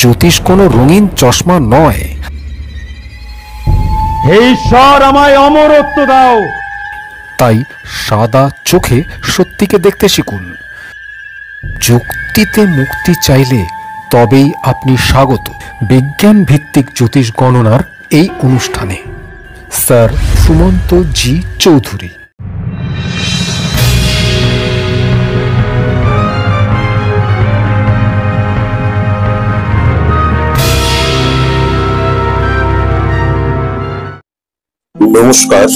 জ্যোতিষ কোনো রঙিন চশমা নয়। হে ঈশ্বর, আমায় অমরত্ব দাও। তাই সাদা চোখে সত্যিকে দেখতে শিখুন। যুক্তিতে মুক্তি চাইলে তবেই আপনি স্বাগত বিজ্ঞান ভিত্তিক জ্যোতিষ গণনার এই অনুষ্ঠানে। স্যার সুমন্ত জি চৌধুরী। নমস্কার।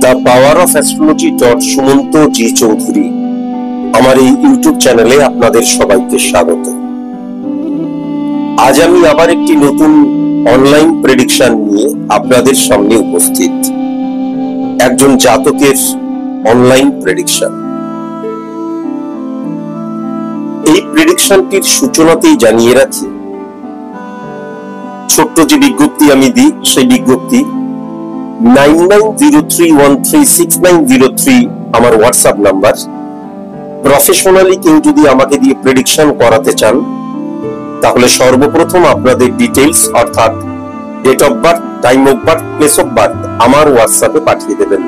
The power of astrology Sumanta ji Chowdhury আমার এই ইউটিউব চ্যানেলে আপনাদের সবাইকে স্বাগত। আজ আমি আবার একটি নতুন অনলাইন প্রেডিকশন নিয়ে আপনাদের সামনে উপস্থিত। একজন জাতকের অনলাইন প্রেডিকশন। এই প্রেডিকশনটির সূচনাতেই জানিয়ে রাখি, ছোট্ট যে বিজ্ঞপ্তি আমি দিই সেই বিজ্ঞপ্তি 9903136903 আমার হোয়াটসঅ্যাপ নাম্বার। প্রফেশনালি কেউ যদি আমাকে দিয়ে প্রেডিকশন করাতে চান তাহলে সর্বপ্রথম আপনাদের ডিটেইলস অর্থাৎ date of birth, time of birth, place of birth আমার হোয়াটসঅ্যাপে পাঠিয়ে দেবেন।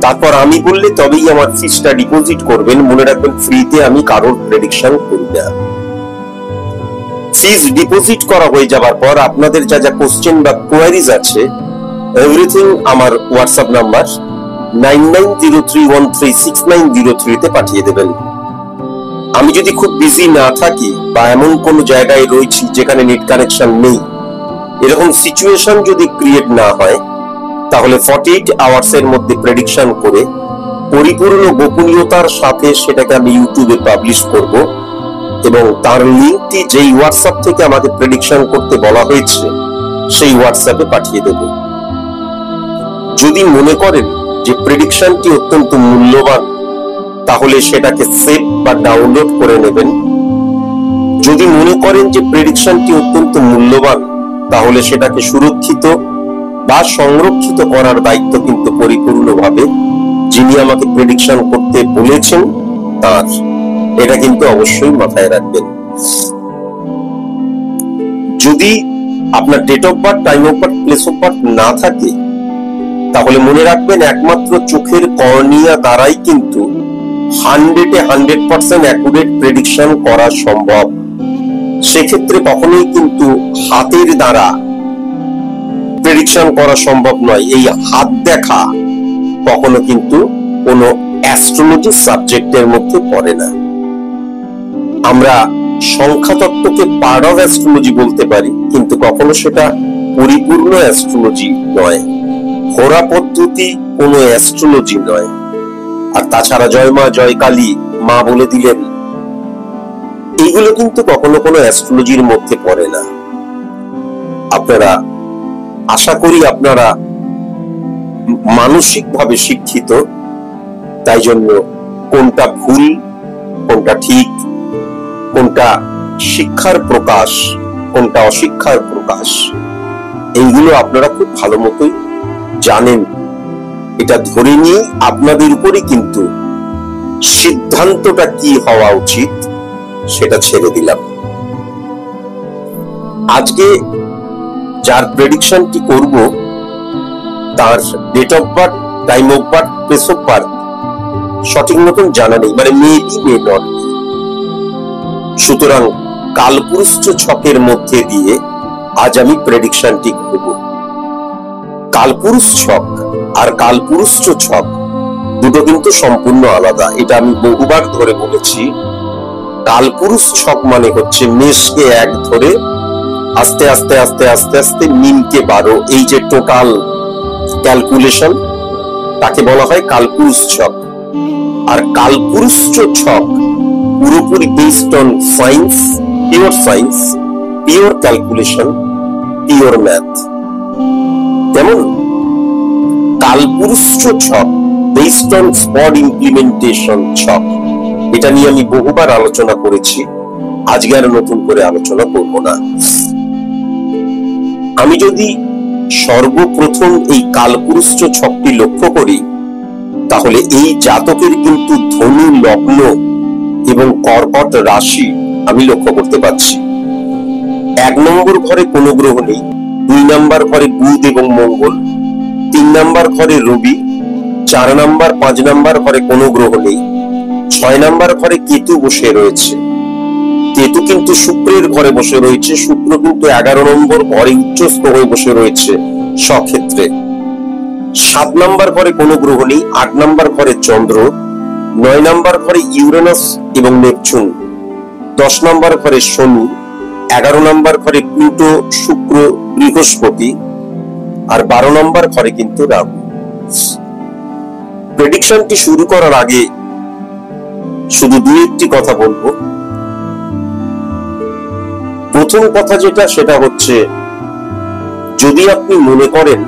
তারপর আমি বললে তবেই আমার ফিসটা ডিপোজিট করবেন। মনে রাখবেন, ফ্রিতে আমি কারোর প্রেডিকশন করি না। ফিস ডিপোজিট করা হয়ে যাবার পর আপনাদের যা যা কোশ্চেন বা কোয়ারিজ আছে এভরিথিং আমার হোয়াটসঅ্যাপ নাম্বার 9903136903 তে পাঠিয়ে দেবেন। আমি যদি খুব বিজি না থাকি বা এমন কোন জায়গায় রয়েছি যেখানে নেট কানেকশন নেই, এরকম সিচুয়েশন যদি ক্রিয়েট না হয় তাহলে 48 আওয়ার্স এর মধ্যে প্রেডিকশন করে পরিপূর্ণ গোপনীয়তার সাথে সেটাকে আমি ইউটিউবে পাবলিশ করব এবং তার লিংকটি যেই হোয়াটসঅ্যাপ থেকে আমাকে প্রেডিকশন করতে বলা হয়েছে সেই হোয়াটসঅ্যাপে পাঠিয়ে দেব। যদি মনে করেন যে প্রেডিকশনটি অত্যন্ত মূল্যবান তাহলে সেটাকে সেভ বা ডাউনলোড করে নেবেন। যদি মনে করেন যে প্রেডিকশনটি অত্যন্ত মূল্যবান তাহলে সেটাকে সুরক্ষিত বা সংরক্ষিত করার দায়িত্ব কিন্তু পরিপূর্ণভাবে যিনি আমাকে প্রেডিকশন করতে বলেছেন তার। এটা কিন্তু অবশ্যই মাথায় রাখবেন। যদি আপনার date of birth, time of birth, place of birth না থাকে তাহলে মনে রাখবেন একমাত্র চোখের কর্নিয়া দ্বারাই কিন্তু 100% অ্যাকুরেট প্রেডিকশন করা সম্ভব। সেক্ষেত্রে কখনোই কিন্তু হাতের দ্বারা প্রেডিকশন করা সম্ভব নয়। এই হাত দেখা কখনো কিন্তু কোনো অ্যাস্ট্রোলজি সাবজেক্টের মধ্যে পড়ে না। আমরা সংখ্যা তত্ত্বকে পার্ট অফ অ্যাস্ট্রোলজি বলতে পারি, কিন্তু কখনো সেটা পরিপূর্ণ অ্যাস্ট্রোলজি নয়। হোরা পদ্ধতি কোনো অ্যাস্ট্রোলজি নয়। আর তাছাড়া জয় মা, জয় কালী, মা বলে দিলেন, এইগুলো কিন্তু কখনো কোনো অ্যাস্ট্রোলজির মধ্যে পড়ে না। আপনারা, আশা করি আপনারা মানসিকভাবে শিক্ষিত, তাই জন্য কোনটা ভুল, কোনটা ঠিক, কোনটা শিক্ষার প্রকাশ, কোনটা অশিক্ষার প্রকাশ, এইগুলো আপনারা খুব ভালো মতোই জানেন। এটা ধরে নিয়ে আপনাদের উপরে কিন্তু সিদ্ধান্তটা কি হওয়া উচিত সেটা ছেড়ে দিলাম। আজকে যার প্রেডিকশনটি করব তার date of birth, time of birth, place of birth সঠিক মতন জানা নেই, মানে মেবি মে নট। সুতরাং কালপুরুষ ছকের মধ্যে দিয়ে আজ আমি প্রেডিকশনটি করব। কালপুরুষ ছক আর কালপুরুষ ছক দুটো কিন্তু সম্পূর্ণ আলাদা। এটা আমি বহুবার ধরে বলেছি। কালপুরুষ ছক মানে হচ্ছে মেষকে 1 ধরে আস্তে আস্তে আস্তে আস্তে আস্তে মিনকে 12, এই যে টোটাল ক্যালকুলেশন তাকে বলা হয় কালপুরুষ ছক। আর কালপুরুষ ছক পুরোপুরি based on science, pure science, pure calculation, pure math. যেমন কালপুরুষ ছক বেসড অন স্পট ইমপ্লিমেন্টেশন ছক, এটা নিয়ে আমি বহুবার আলোচনা করেছি, আজকে আর নতুন করে আলোচনা করব না। আমি যদি সর্বপ্রথম এই কালপুরুষ ছকটি লক্ষ্য করি তাহলে এই জাতকের কিন্তু ধনু লগ্ন এবং কর্কট রাশি আমি লক্ষ্য করতে পারছি। 1 নম্বর ঘরে কোনো গ্রহ নেই, 2 নম্বর ঘরে বুধ এবং মঙ্গল, 3 নম্বর ঘরে রবি, 4 নম্বর 5 নম্বর ঘরে কোনো গ্রহ নেই, 6 নম্বর ঘরে কেতু বসে রয়েছে। কেতু কিন্তু শুক্রের ঘরে বসে রয়েছে, শুক্র কিন্তু 11 নম্বর ঘরে উচ্চস্থ হয়ে বসে রয়েছে স্বক্ষেত্রে। 7 নম্বর ঘরে কোনো গ্রহ নেই, 8 নম্বর ঘরে চন্দ্র, 9 নম্বর ঘরে ইউরেনাস এবং নেপচুন, 10 নম্বর ঘরে শনি, 11 নম্বর ঘরে প্লুটো, শুক্র, বৃহস্পতি, আর 12 নম্বর ঘরে কিন্তু রাহু। প্রেডিকশনটি শুরু করার আগে শুধু 2-1টি কথা বলবো। প্রথম কথা যেটা, সেটা হচ্ছে, যদি আপনি মনে করেন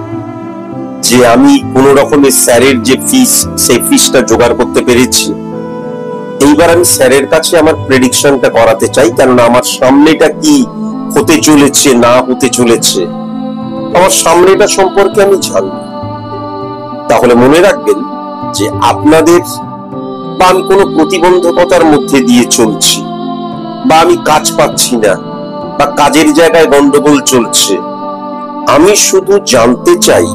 যে আমি কোন রকমের স্যারের যে ফিস, সেই ফিসটা জোগাড় করতে পেরেছি, এইবার আমি স্যারের কাছে আমার প্রেডিকশনটা করাতে চাই, কেননা আমার সামনেটা কি হতে চলেছে না হতে চলেছে আমার সামনেটা সম্পর্কে আমি জানি। তাহলে মনে রাখবেন যে আপনাদের বা আমি কোনো প্রতিবন্ধকতার মধ্যে দিয়ে চলছি, বা আমি কাজ পাচ্ছি না, বা কাজের জায়গায় গন্ডগোল চলছে, আমি শুধু জানতে চাই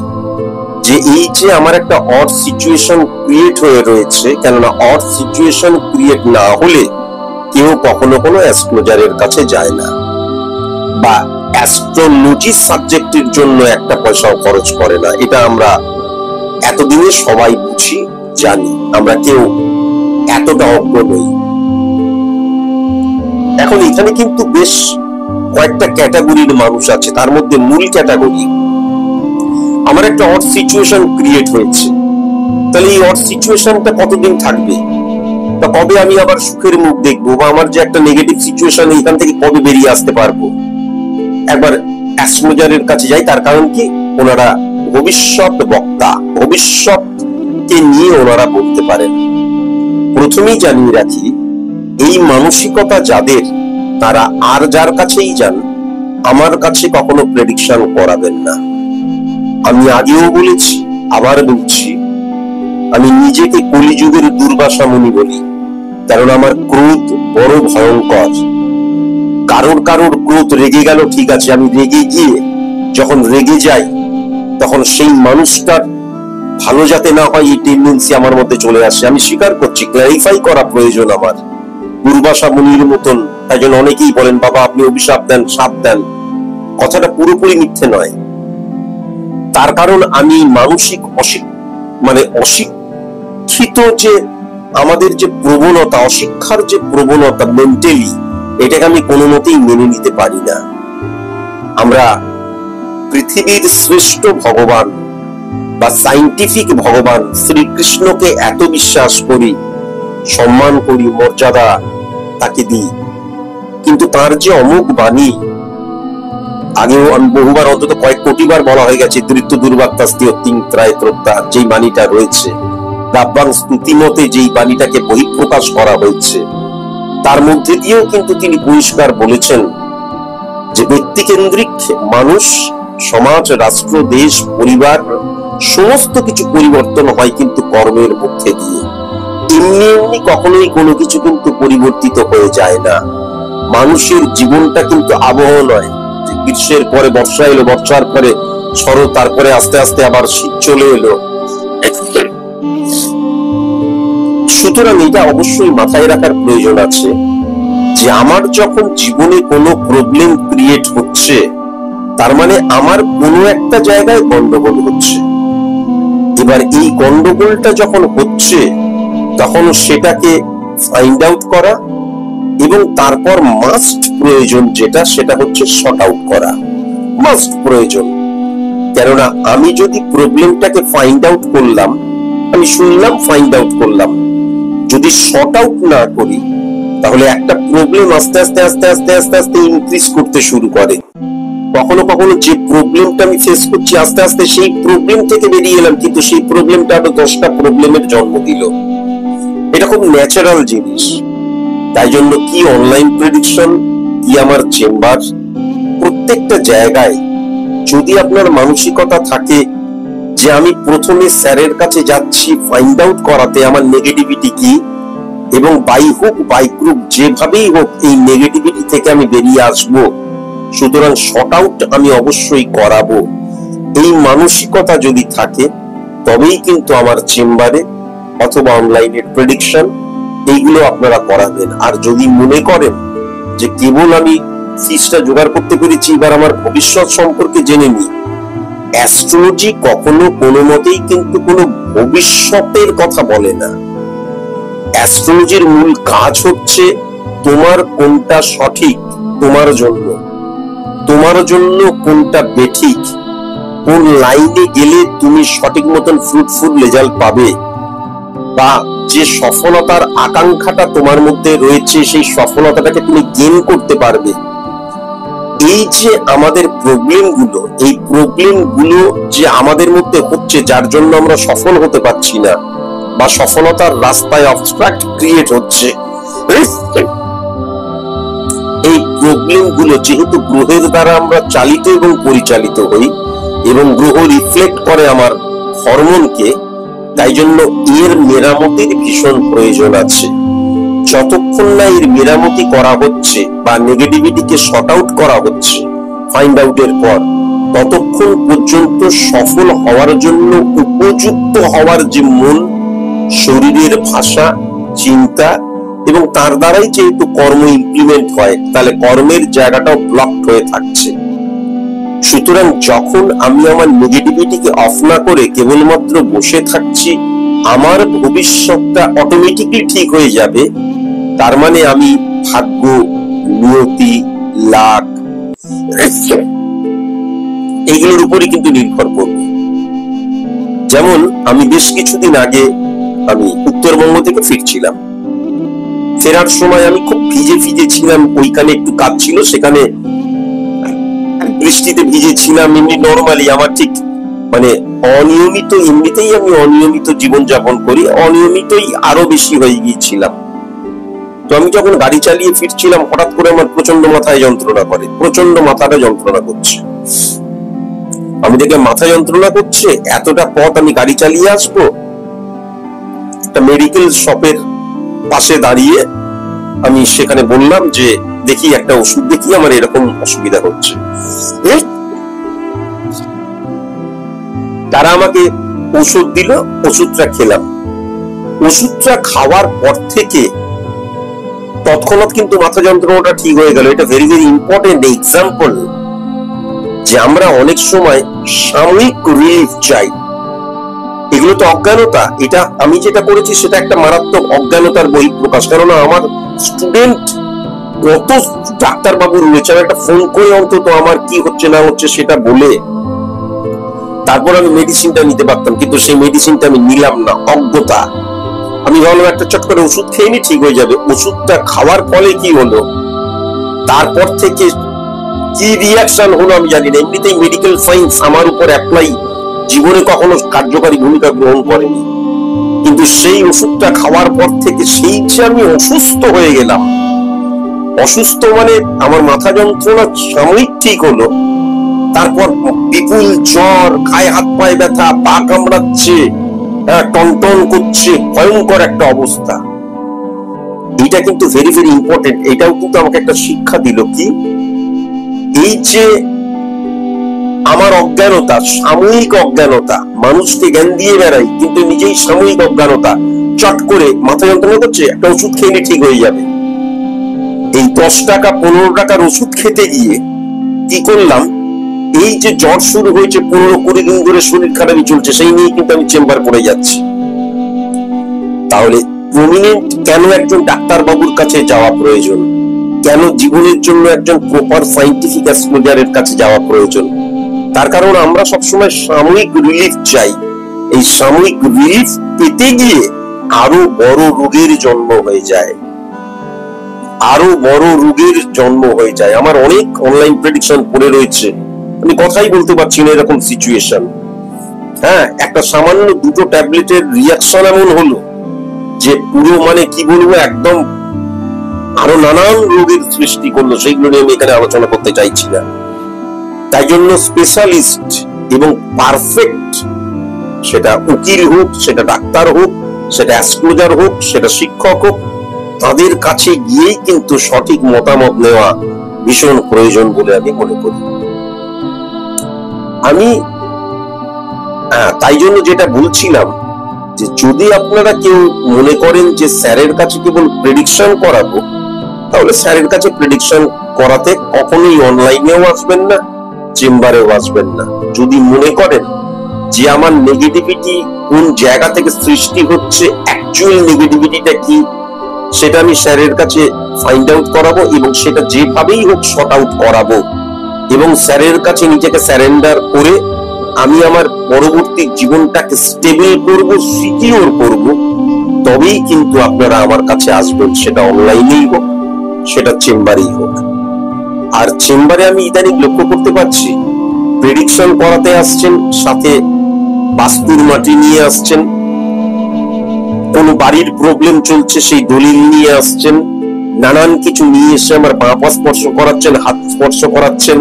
যে এই যে আমার একটা অড সিচুয়েশন ক্রিয়েট হয়ে রয়েছে, কেননা অড সিচুয়েশন ক্রিয়েট না হলে কেউ কখনো কোনো অ্যাস্ট্রোলজারের কাছে যায় না, বা অ্যাস্ট্রোলজি সাবজেক্টের জন্য একটা পয়সাও খরচ করে না। এটা আমরা এতদিনে সবাই বুঝি, জানি, আমরা কেউ এতটা অজ্ঞ নই। এখন এখানে কিন্তু বেশ কয়েকটা ক্যাটাগরির মানুষ আছে, তার মধ্যে মূল ক্যাটাগরি, আমার একটা অড সিচুয়েশন ক্রিয়েট হয়েছে, তাহলে এই অড সিচুয়েশনটা কতদিন থাকবে, বা কবে আমি আবার সুখের মুখ দেখবো, বা আমার যে একটা নেগেটিভ সিচুয়েশন, এখান থেকে কবে বেরিয়ে আসতে পারবো। একবার অ্যাস্ট্রোলজারের কাছে যাই, তার কারণ কি, ওনারা ভবিষ্যৎ বক্তা, ভবিষ্যৎকে নিয়ে ওনারা বলতে পারেন। প্রথমেই জানিয়ে রাখি, এই মানসিকতা যাদের, তারা আর যার কাছেই যান, আমার কাছে কখনো প্রেডিকশন করাবেন না। আমি আগেও বলেছি, আবার বলছি, আমি নিজেকে কলিযুগের দুর্বাসা মুনি বলি, কারণ আমার ক্রোধ বড় ভয়ঙ্কর। কারোর ক্রোধ রেগে গেল, ঠিক আছে, আমি রেগে গিয়ে যখন রেগে যাই, তখন সেই মানুষটার ভালো যাতে না হয় এই টেন্ডেন্সি আমার মধ্যে চলে আসে। আমি স্বীকার করছি, ক্ল্যারিফাই করা প্রয়োজন আমার, দুর্বাসা মুনির মতন। তাই জন্য অনেকেই বলেন, বাবা আপনি অভিশাপ দেন, শাপ দেন, কথাটা পুরোপুরি মিথ্যে নয়। তার কারণ আমি মানসিক অশিক্ষিত যে আমাদের যে প্রবণতা, অশিক্ষার যে প্রবণতা মেন্টালি, এটাকে আমি কোনো মতেই মেনে নিতে পারি না। আমরা পৃথিবীর শ্রেষ্ঠ ভগবান বা সাইন্টিফিক ভগবান শ্রীকৃষ্ণকে এত বিশ্বাস করি, সম্মান করি, মর্যাদা তাকে দিই, কিন্তু তার যে অমুক বাণী, আগেও আমি বহুবার, অন্তত কয়েক কোটিবার বলা হয়ে গেছে, দৃত্য দুর্বাত্তাস্তি অত্যিং ত্রায় ত্রত্তা, যেই বাণীটা রয়েছে, রাব্বাং স্তুতিমতে যেই বাণীটাকে বহিঃপ্রকাশ করা হয়েছে, তার মধ্যে দিয়েও কিন্তু তিনি পরিষ্কার বলেছেন যে ব্যক্তিকেন্দ্রিক মানুষ, সমাজ, রাষ্ট্র, দেশ, পরিবার সমস্ত কিছু পরিবর্তন হয় কিন্তু কর্মের মধ্যে দিয়ে। এমনি এমনি কখনোই কোনো কিছু কিন্তু পরিবর্তিত হয়ে যায় না। মানুষের জীবনটা কিন্তু আবহ নয়, গ্রীষ্মের পরে বর্ষা এলো, বর্ষার পরে শরৎ, তারপরে আস্তে আস্তে আবার শীত চলে এলো। সুতরাং এটা অবশ্যই মাথায় রাখার প্রয়োজন আছে যে আমার যখন জীবনে কোনো প্রবলেম ক্রিয়েট হচ্ছে, তার মানে আমার কোনো একটা জায়গায় গন্ডগোল হচ্ছে। এবার এই গন্ডগোলটা যখন হচ্ছে, তখন সেটাকে ফাইন্ড আউট করা, এবং তারপর মাস্ট প্রয়োজন যেটা, সেটা হচ্ছে শর্ট আউট করা, মাস্ট প্রয়োজন। কেননা আমি যদি প্রবলেমটাকে ফাইন্ড আউট করলাম, আমি শুনলাম, ফাইন্ড আউট করলাম, যদি শর্ট আউট না করি, তাহলে একটা প্রবলেম আস্তে আস্তে আস্তে আস্তে আস্তে আস্তে ইনক্রিজ করতে শুরু করে। কখনো কখনো যে প্রবলেমটা আমি ফেস করছি, আস্তে আস্তে সেই প্রবলেম থেকে বেরিয়ে এলাম, কিন্তু সেই প্রবলেমটা আরো 10টা প্রবলেমের জন্ম দিল। এটা খুব ন্যাচারাল জিনিস। তাই জন্য কি অনলাইন প্রেডিকশন, কি আমার চেম্বার, প্রত্যেকটা জায়গায় যদি আপনার মানসিকতা থাকে যে আমি প্রথমে স্যারের কাছে যাচ্ছি ফাইন্ড আউট করাতে আমার নেগেটিভিটি কি, এবং বাই হোক বাই ক্রুক যেভাবেই হোক এই নেগেটিভিটি থেকে আমি বেরিয়ে আসব, সুতরাং শর্ট আউট আমি অবশ্যই করাবো, এই মানসিকতা যদি থাকে তবেই কিন্তু আমার চেম্বারে অথবা অনলাইনের প্রেডিকশন এইগুলো আপনারা করাবেন। আর যদি মনে করেন যে কেবল আমি ফিসটা জোগাড় করতে পেরেছি, এবার আমার ভবিষ্যৎ সম্পর্কে জেনে নি, অ্যাস্ট্রোলজি কখনো কোনো মতেই কিন্তু কোনো ভবিষ্যতের কথা বলে না। অ্যাস্ট্রোলজির মূল কাজ হচ্ছে তোমার কোনটা সঠিক তোমার জন্য কোনটা বেঠিক, কোন লাইনে গেলে তুমি সঠিক মতন ফ্রুটফুল রেজাল্ট পাবে, বা যে সফলতার আকাঙ্ক্ষাটা তোমার মধ্যে রয়েছে সেই সফলতাটাকে তুমি গেইন করতে পারবে। এই যে আমাদের প্রবলেমগুলো, এই প্রবলেমগুলো যে আমাদের মধ্যে হচ্ছে, যার জন্য আমরা সফল হতে পারছি না বা সফলতার রাস্তায় অবস্ট্রাক্ট ক্রিয়েট হচ্ছে, এই প্রবলেমগুলো যেহেতু গ্রহের দ্বারা আমরা চালিত এবং পরিচালিত হই এবং গ্রহ রিফ্লেক্ট করে আমার হরমোনকে, তাই জন্য এর মেরামতির ভীষণ প্রয়োজন আছে। যতক্ষণ না এর মেরামতি করা হচ্ছে বা নেগেটিভিটিকে শর্ট আউট করা হচ্ছে ফাইন্ড আউটের পর, ততক্ষণ পর্যন্ত সফল হওয়ার জন্য উপযুক্ত হওয়ার যে মন, শরীরের ভাষা, চিন্তা এবং তার দ্বারাই যেহেতু কর্ম ইমপ্লিমেন্ট হয়, তাহলে কর্মের জায়গাটাও ব্লকড হয়ে থাকছে। সুতরাং যখন আমি আমার নেগেটিভিটিকে অফ না করে কেবলমাত্র বসে থাকছি, আমার ভবিষ্যৎটা অটোমেটিকলি ঠিক হয়ে যাবে, তার মানে আমি ভাগ্য, নিয়তি, লাক এইগুলোর উপরই কিন্তু নির্ভর করব। যেমন আমি বেশ কিছুদিন আগে আমি উত্তরবঙ্গ থেকে ফিরছিলাম, ফেরার সময় আমি খুব ভিজে ছিলাম, ওইখানে একটু কাজ ছিল, সেখানে বৃষ্টিতে ভিজেছিলাম। এমনি নর্মালি আমার ঠিক মানে অনিয়মিত, এমনিতেই আমি অনিয়মিত জীবনযাপন করি, অনিয়মিতই আরো বেশি হয়ে গিয়েছিলাম। তো আমি যখন গাড়ি চালিয়ে ফিরছিলাম, হঠাৎ করে আমার প্রচন্ড মাথায় যন্ত্রণা করে, প্রচন্ড মাথাটা যন্ত্রণা করছে। আমি দেখলাম মাথা যন্ত্রণা করছে, এতটা পথ আমি গাড়ি চালিয়ে আসবো, একটা মেডিকেল শপের পাশে দাঁড়িয়ে আমি সেখানে বললাম যে দেখি একটা ওষুধ দেখি, আমার এরকম অসুবিধা হচ্ছে। তারা আমাকে ওষুধ দিল, ওষুধটা খেলাম। ওষুধটা খাওয়ার পর থেকে তৎক্ষণাৎ কিন্তু মাথা যন্ত্রণাটা ঠিক হয়ে গেল। এটা ভেরি ভেরি ইম্পর্টেন্ট এক্সাম্পল যে আমরা অনেক সময় সাময়িক রিলিফ চাই, এগুলো তো অজ্ঞানতা। এটা আমি যেটা করেছি সেটা একটা মারাত্মক অজ্ঞানতার বহিঃপ্রকাশ। কেননা আমার স্টুডেন্ট কত ডাক্তারবাবু রয়েছে, আমি একটা ফোন করে অন্তত আমার কি হচ্ছে না হচ্ছে সেটা বলে তারপর আমি মেডিসিনটা নিতে পারতাম, কিন্তু সেই মেডিসিনটা আমি নিলাম না, অজ্ঞতা। আমি ভাবলাম একটা চট করে ওষুধ খেয়ে নি, ঠিক হয়ে যাবে। ওষুধটা খাওয়ার ফলে কি হলো, তারপর থেকে কি রিয়াকশন হলো আমি জানি না। এমনিতেই মেডিকেল সায়েন্স আমার উপর অ্যাপ্লাই জীবনে কখনো কার্যকারী ভূমিকা গ্রহণ করেনি, কিন্তু সেই ওষুধটা খাওয়ার পর থেকে সেই যে আমি অসুস্থ হয়ে গেলাম, অসুস্থ মানে আমার মাথা যন্ত্রণা সাময়িক ঠিক হলো, তারপর বিপুল জ্বর, গায়ে হাত পায়ে ব্যথা, পা কামড়াচ্ছে, টনটন করছে, ভয়ঙ্কর একটা অবস্থা। এটা কিন্তু ভেরি ভেরি ইম্পর্টেন্ট। এটাও কিন্তু আমাকে একটা শিক্ষা দিল কি, এই যে আমার অজ্ঞানতা, সাময়িক অজ্ঞানতা, মানুষকে জ্ঞান দিয়ে বেড়াই কিন্তু নিজেই সাময়িক অজ্ঞানতা, চট করে মাথা যন্ত্রণা করছে, একটা ওষুধ খেয়ে ঠিক হয়ে যাবে। এই 10 টাকা 15 টাকার ওষুধ খেতে গিয়ে কি করলাম, এই যে জ্বর শুরু হয়েছে 15-20 দিন ধরে শরীর খারাপই চলছে, সেই নিয়ে কিন্তু আমি চেম্বার করে যাচ্ছি। তাহলে প্রমিনেন্ট কেন একজন ডাক্তার বাবুর কাছে যাওয়া প্রয়োজন, কেন জীবনের জন্য একজন প্রপার সায়েন্টিফিক অ্যাস্ট্রোলজারের কাছে যাওয়া প্রয়োজন? তার কারণ আমরা সবসময় সাময়িক রিলিফ চাই। এই সাময়িক রিলিফ পেতে গিয়ে আরো বড় রোগের জন্ম হয়ে যায়, আরো বড় রোগের জন্ম হয়ে যায়। আমার অনেক অনলাইন প্রেডিকশন পড়ে রয়েছে, আমি কথাই বলতে পারছি না এরকম সিচুয়েশন। হ্যাঁ, একটা সামান্য 2টো ট্যাবলেটের রিয়াকশন এমন হলো যে পুরো মানে কি বলবো, একদম আরো নানান রোগের সৃষ্টি করলো। সেইগুলো নিয়ে আমি এখানে আলোচনা করতে চাইছি না। তাই জন্য স্পেশালিস্ট এবং পারফেক্ট, সেটা উকিল হোক, সেটা ডাক্তার হোক, সেটা অ্যাস্ট্রোলজার হোক, সেটা শিক্ষক হোক, তাদের কাছে গিয়েই কিন্তু সঠিক মতামত নেওয়া ভীষণ প্রয়োজন বলে আমি মনে করি। আমি তাই জন্য যেটা বলছিলাম, যে যদি আপনারা কেউ মনে করেন যে স্যারের কাছে কেবল প্রেডিকশন করাবো, তাহলে স্যারের কাছে প্রেডিকশন করাতে কখনোই অনলাইনেও আসবেন না, চেম্বারেও আসবেন না। যদি মনে করেন যে আমার নেগেটিভিটি কোন জায়গা থেকে সৃষ্টি হচ্ছে, অ্যাকচুয়াল নেগেটিভিটিটা কি, সেটা আমি স্যারের কাছে ফাইন্ড আউট করাবো এবং সেটা যেভাবেই হোক শর্ট আউট করাবো, এবং স্যারের কাছে নিজেকে স্যারেন্ডার করে আমি আমার পরবর্তী জীবনটাকে স্টেবল করব, সিকিউর করব, তবেই কিন্তু আপনারা আমার কাছে আসবেন। সেটা অনলাইনেই হোক, সেটা চেম্বারেই হোক। আর চেম্বারে আমি ইদানিং লক্ষ্য করতে পারছি, প্রেডিকশন করাতে আসছেন, সাথে বাস্তুর মাটি নিয়ে আসছেন, কোন বাড়ির প্রবলেম চলছে সেই দলিল নিয়ে আসছেন, নানান কিছু নিয়ে এসে আমার পা পা স্পর্শ করাচ্ছেন, হাত স্পর্শ করাচ্ছেন।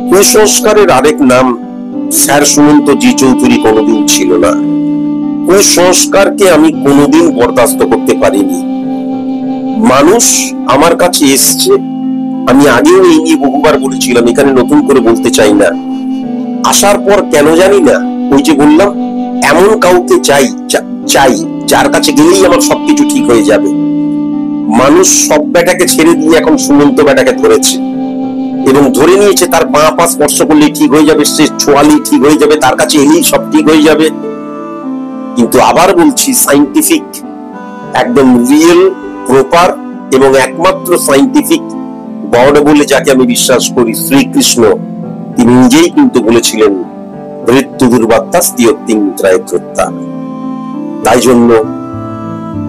কুসংস্কারের আরেক নাম স্যার সুমন্ত জি চৌধুরী কোনোদিন ছিল না। কুসংস্কারকে আমি কোনোদিন বরদাস্ত করতে পারিনি। মানুষ আমার কাছে এসছে, আমি আগেও এই নিয়ে বহুবার বলেছিলাম, এখানে নতুন করে বলতে চাই না। আসার পর কেন জানি না, ওই যে বললাম, এমন কাউকে চাই যার কাছে গেলেই আমার সবকিছু ঠিক হয়ে যাবে। মানুষ সব বেটাকে ছেড়ে দিয়ে এখন সুমন্ত বেটাকে ধরেছে এবং ধরে নিয়েছে তার পা পা স্পর্শ করলে ঠিক হয়ে যাবে, সে ছোঁয়ালেই ঠিক হয়ে যাবে, তার কাছে এলেই সব ঠিক হয়ে যাবে। কিন্তু আবার বলছি, সাইন্টিফিক, একদম রিয়েল, প্রপার এবং একমাত্র সাইন্টিফিক গড বলে যাকে আমি বিশ্বাস করি, শ্রীকৃষ্ণ, তিনি নিজেই কিন্তু বলেছিলেন মৃত্যু দুর্বাত্তা স্থিয়ত্তিন্ত্রায়ত্তা। তাই জন্য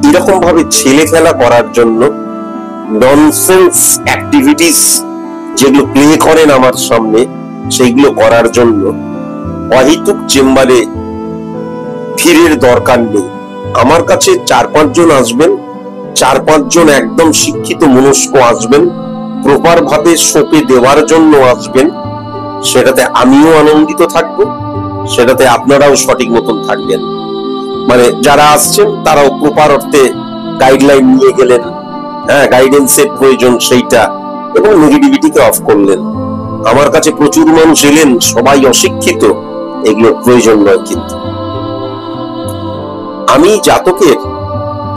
এরকম ভাবে ছেলে খেলা করার জন্য, ননসেন্স অ্যাক্টিভিটিস যেগুলো প্লে করেন আমার সামনে, সেইগুলো করার জন্য অহেতুক চেম্বারে ভিড়ের দরকার নেই। আমার কাছে 4-5 জন আসবেন, 4-5 জন একদম শিক্ষিত মনস্ক আসবেন, প্রপার ভাবে সোপে দেওয়ার জন্য আসবেন। সেটাতে আমিও আনন্দিত থাকবো, সেটাতে আপনারাও সঠিক মতন থাকবেন। মানে যারা আসছেন তারাও প্রপার অর্থে গাইডলাইন নিয়ে গেলেন, হ্যাঁ, গাইডেন্সের প্রয়োজন সেইটা, এবং নেগেটিভিটিকে অফ করলেন। আমার কাছে প্রচুর মানুষ এলেন, সবাই অশিক্ষিত, এগুলোর প্রয়োজন নয়। কিন্তু আমি জাতকের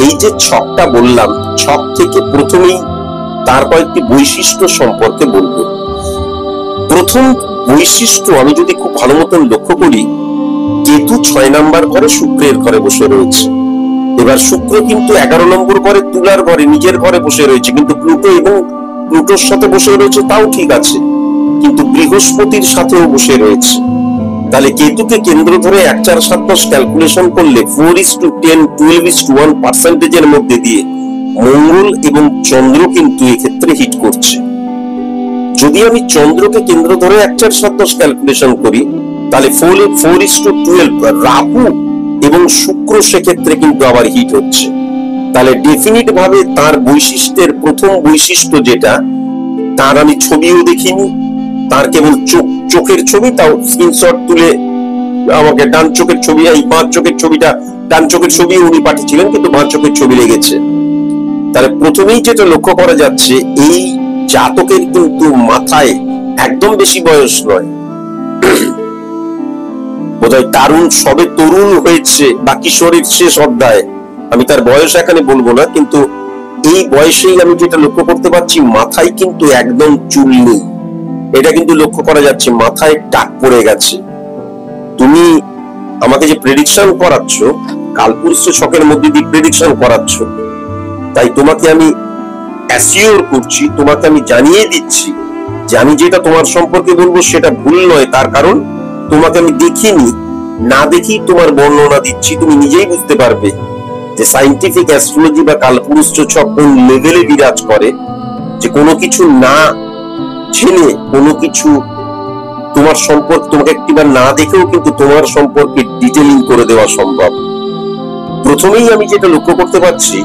এই যে ছকটা বললাম, ছক থেকে প্রথমেই তার কয়েকটি বৈশিষ্ট্য সম্পর্কে বলবো। প্রথম বৈশিষ্ট্য, আমি যদি খুব ভালো মতন লক্ষ্য করি, কেতু 6 নাম্বার ঘরে শুক্রের ঘরে বসে রয়েছে। এবার শুক্র কিন্তু 11 নম্বর ঘরে তুলার ঘরে নিজের ঘরে বসে রয়েছে, কিন্তু প্লুটো এবং প্লুটোর সাথে বসে রয়েছে, তাও ঠিক আছে, কিন্তু বৃহস্পতির সাথেও বসে রয়েছে। তাহলে কেতুকে কেন্দ্র ধরে 1, 4, 7, 10 ক্যালকুলেশন করলে 4:10, 12:1% মধ্যে দিয়ে মঙ্গল এবং চন্দ্র কিন্তু এক্ষেত্রে হিট করছে। যদি আমি চন্দ্রকে কেন্দ্র ধরে 1, 4, 7, 10 ক্যালকুলেশন করি, তাহলে 4:12 রাহু এবং শুক্র সেক্ষেত্রে কিন্তু আবার হিট হচ্ছে। তাহলে ডেফিনিট ভাবে তার বৈশিষ্ট্যের প্রথম বৈশিষ্ট্য যেটা, তার আমি ছবিও দেখিনি, তার কেবল চোখের ছবি, তাও স্ক্রিনশট তুলে আমাকে ডান চোখের ছবি, এই বাঁ চোখের ছবিটা, ডান চোখের ছবি উনি পাঠিয়েছিলেন, কিন্তু বাঁ চোখের ছবি লেগেছে। তাহলে প্রথমেই যেটা লক্ষ্য করা যাচ্ছে, এই জাতকের কিন্তু মাথায় একদম বেশি বয়স নয়, বোধহয় সবে তরুণ হয়েছে বা কিশোরের শেষ অধ্যায়। আমি তার বয়স এখানে বলবো না, কিন্তু এই বয়সেই আমি যেটা লক্ষ্য করতে পারছি, মাথায় কিন্তু একদম চুল নেই, এটা কিন্তু লক্ষ্য করা যাচ্ছে, মাথায় টাক পড়ে গেছে। তুমি আমাকে যে প্রেডিকশন করাচ্ছ, কালপুরুষ ছকের মধ্যে দিয়ে প্রেডিকশন করাচ্ছ, তাই তোমাকে আমি অ্যাসিওর করছি, তোমাকে আমি জানিয়ে দিচ্ছি যে আমি যেটা তোমার সম্পর্কে বলবো সেটা ভুল নয়। তার কারণ তোমাকে আমি দেখিনি, না দেখি তোমার বর্ণনা দিচ্ছি, তুমি নিজেই বুঝতে পারবে যে সাইন্টিফিক অ্যাস্ট্রোলজি বা কালপুরুষ ছক কোন লেভেলে বিরাজ করে, যে কোনো কিছু না জেনে কোনো কিছু তোমার সম্পর্কে, তোমাকে একটিবার না দেখেও কিন্তু তোমার সম্পর্কে ডিটেলিং করে দেওয়া সম্ভব। প্রথমেই আমি যেটা লক্ষ্য করতে পারছি,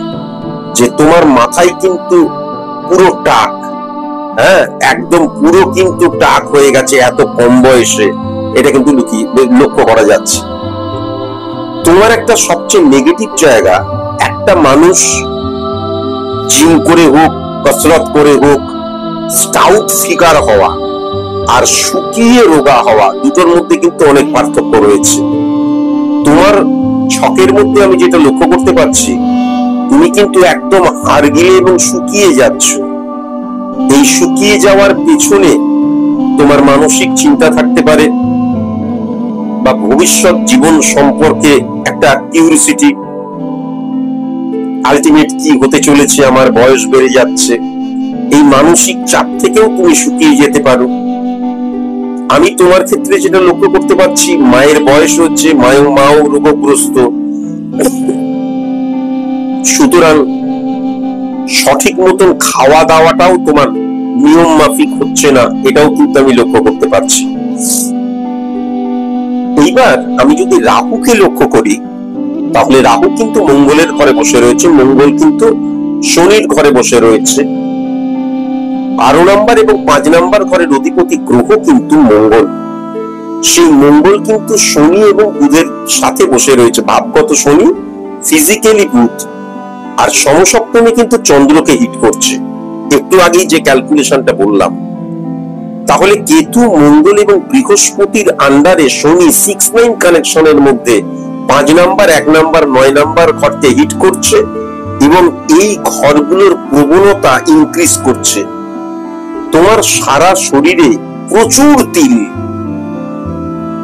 যে তোমার মাথায় কিন্তু পুরো টাক, হ্যাঁ, একদম পুরো কিন্তু টাক হয়ে গেছে এত কম বয়সে, এটা কিন্তু লক্ষ্য করা যাচ্ছে। তোমার একটা সবচেয়ে নেগেটিভ জায়গা, প্রত্যেকটা মানুষ জিম করে হোক, কসরত করে হোক, স্টাউট ফিগার হওয়া আর শুকিয়ে রোগা হওয়া দুটোর মধ্যে কিন্তু অনেক পার্থক্য রয়েছে। তোমার ছকের মধ্যে আমি যেটা লক্ষ্য করতে পারছি, তুমি কিন্তু একদম হাড়গিলে এবং শুকিয়ে যাচ্ছ। এই শুকিয়ে যাওয়ার পেছনে তোমার মানসিক চিন্তা থাকতে পারে, বা ভবিষ্যৎ জীবন সম্পর্কে একটা কিউরিসিটি, আলটিমেট কি হতে চলেছে, আমার বয়স বেড়ে যাচ্ছে, এই মানসিক চাপ থেকেও তুমি শুকিয়ে যেতে পারো। আমি তোমার ক্ষেত্রে যেটা লক্ষ্য করতে পারছি, মায়ের বয়স হচ্ছে, মাও রোগগ্রস্ত, সুতরাং সঠিক মতন খাওয়া দাওয়াটাও তোমার নিয়ম মাফিক হচ্ছে না, এটাও কিন্তু আমি লক্ষ্য করতে পারছি। এইবার আমি যদি রাহুকে লক্ষ্য করি, তাহলে রাহু কিন্তু মঙ্গলের ঘরে বসে রয়েছে, মঙ্গল কিন্তু শনির ঘরে বসে রয়েছে। 12 নম্বর এবং 5 নম্বর ঘরের অধিপতি গ্রহ কিন্তু মঙ্গল। সেই মঙ্গল কিন্তু শনি এবং বুধের সাথে বসে রয়েছে, ভাবগত শনি, ফিজিক্যালি বুধ, আর সমসপ্তমে কিন্তু চন্দ্রকে হিট করছে। একটু আগেই যে ক্যালকুলেশনটা বললাম, তাহলে কেতু, মঙ্গল এবং বৃহস্পতির আন্ডারে শনি 6-9 কানেকশনের মধ্যে 5 নম্বর, 1 নম্বর, 9 নম্বর ঘরকে হিট করছে এবং এই ঘরগুলোর প্রবণতা ইনক্রিজ করছে। তোমার সারা শরীরে প্রচুর তিল।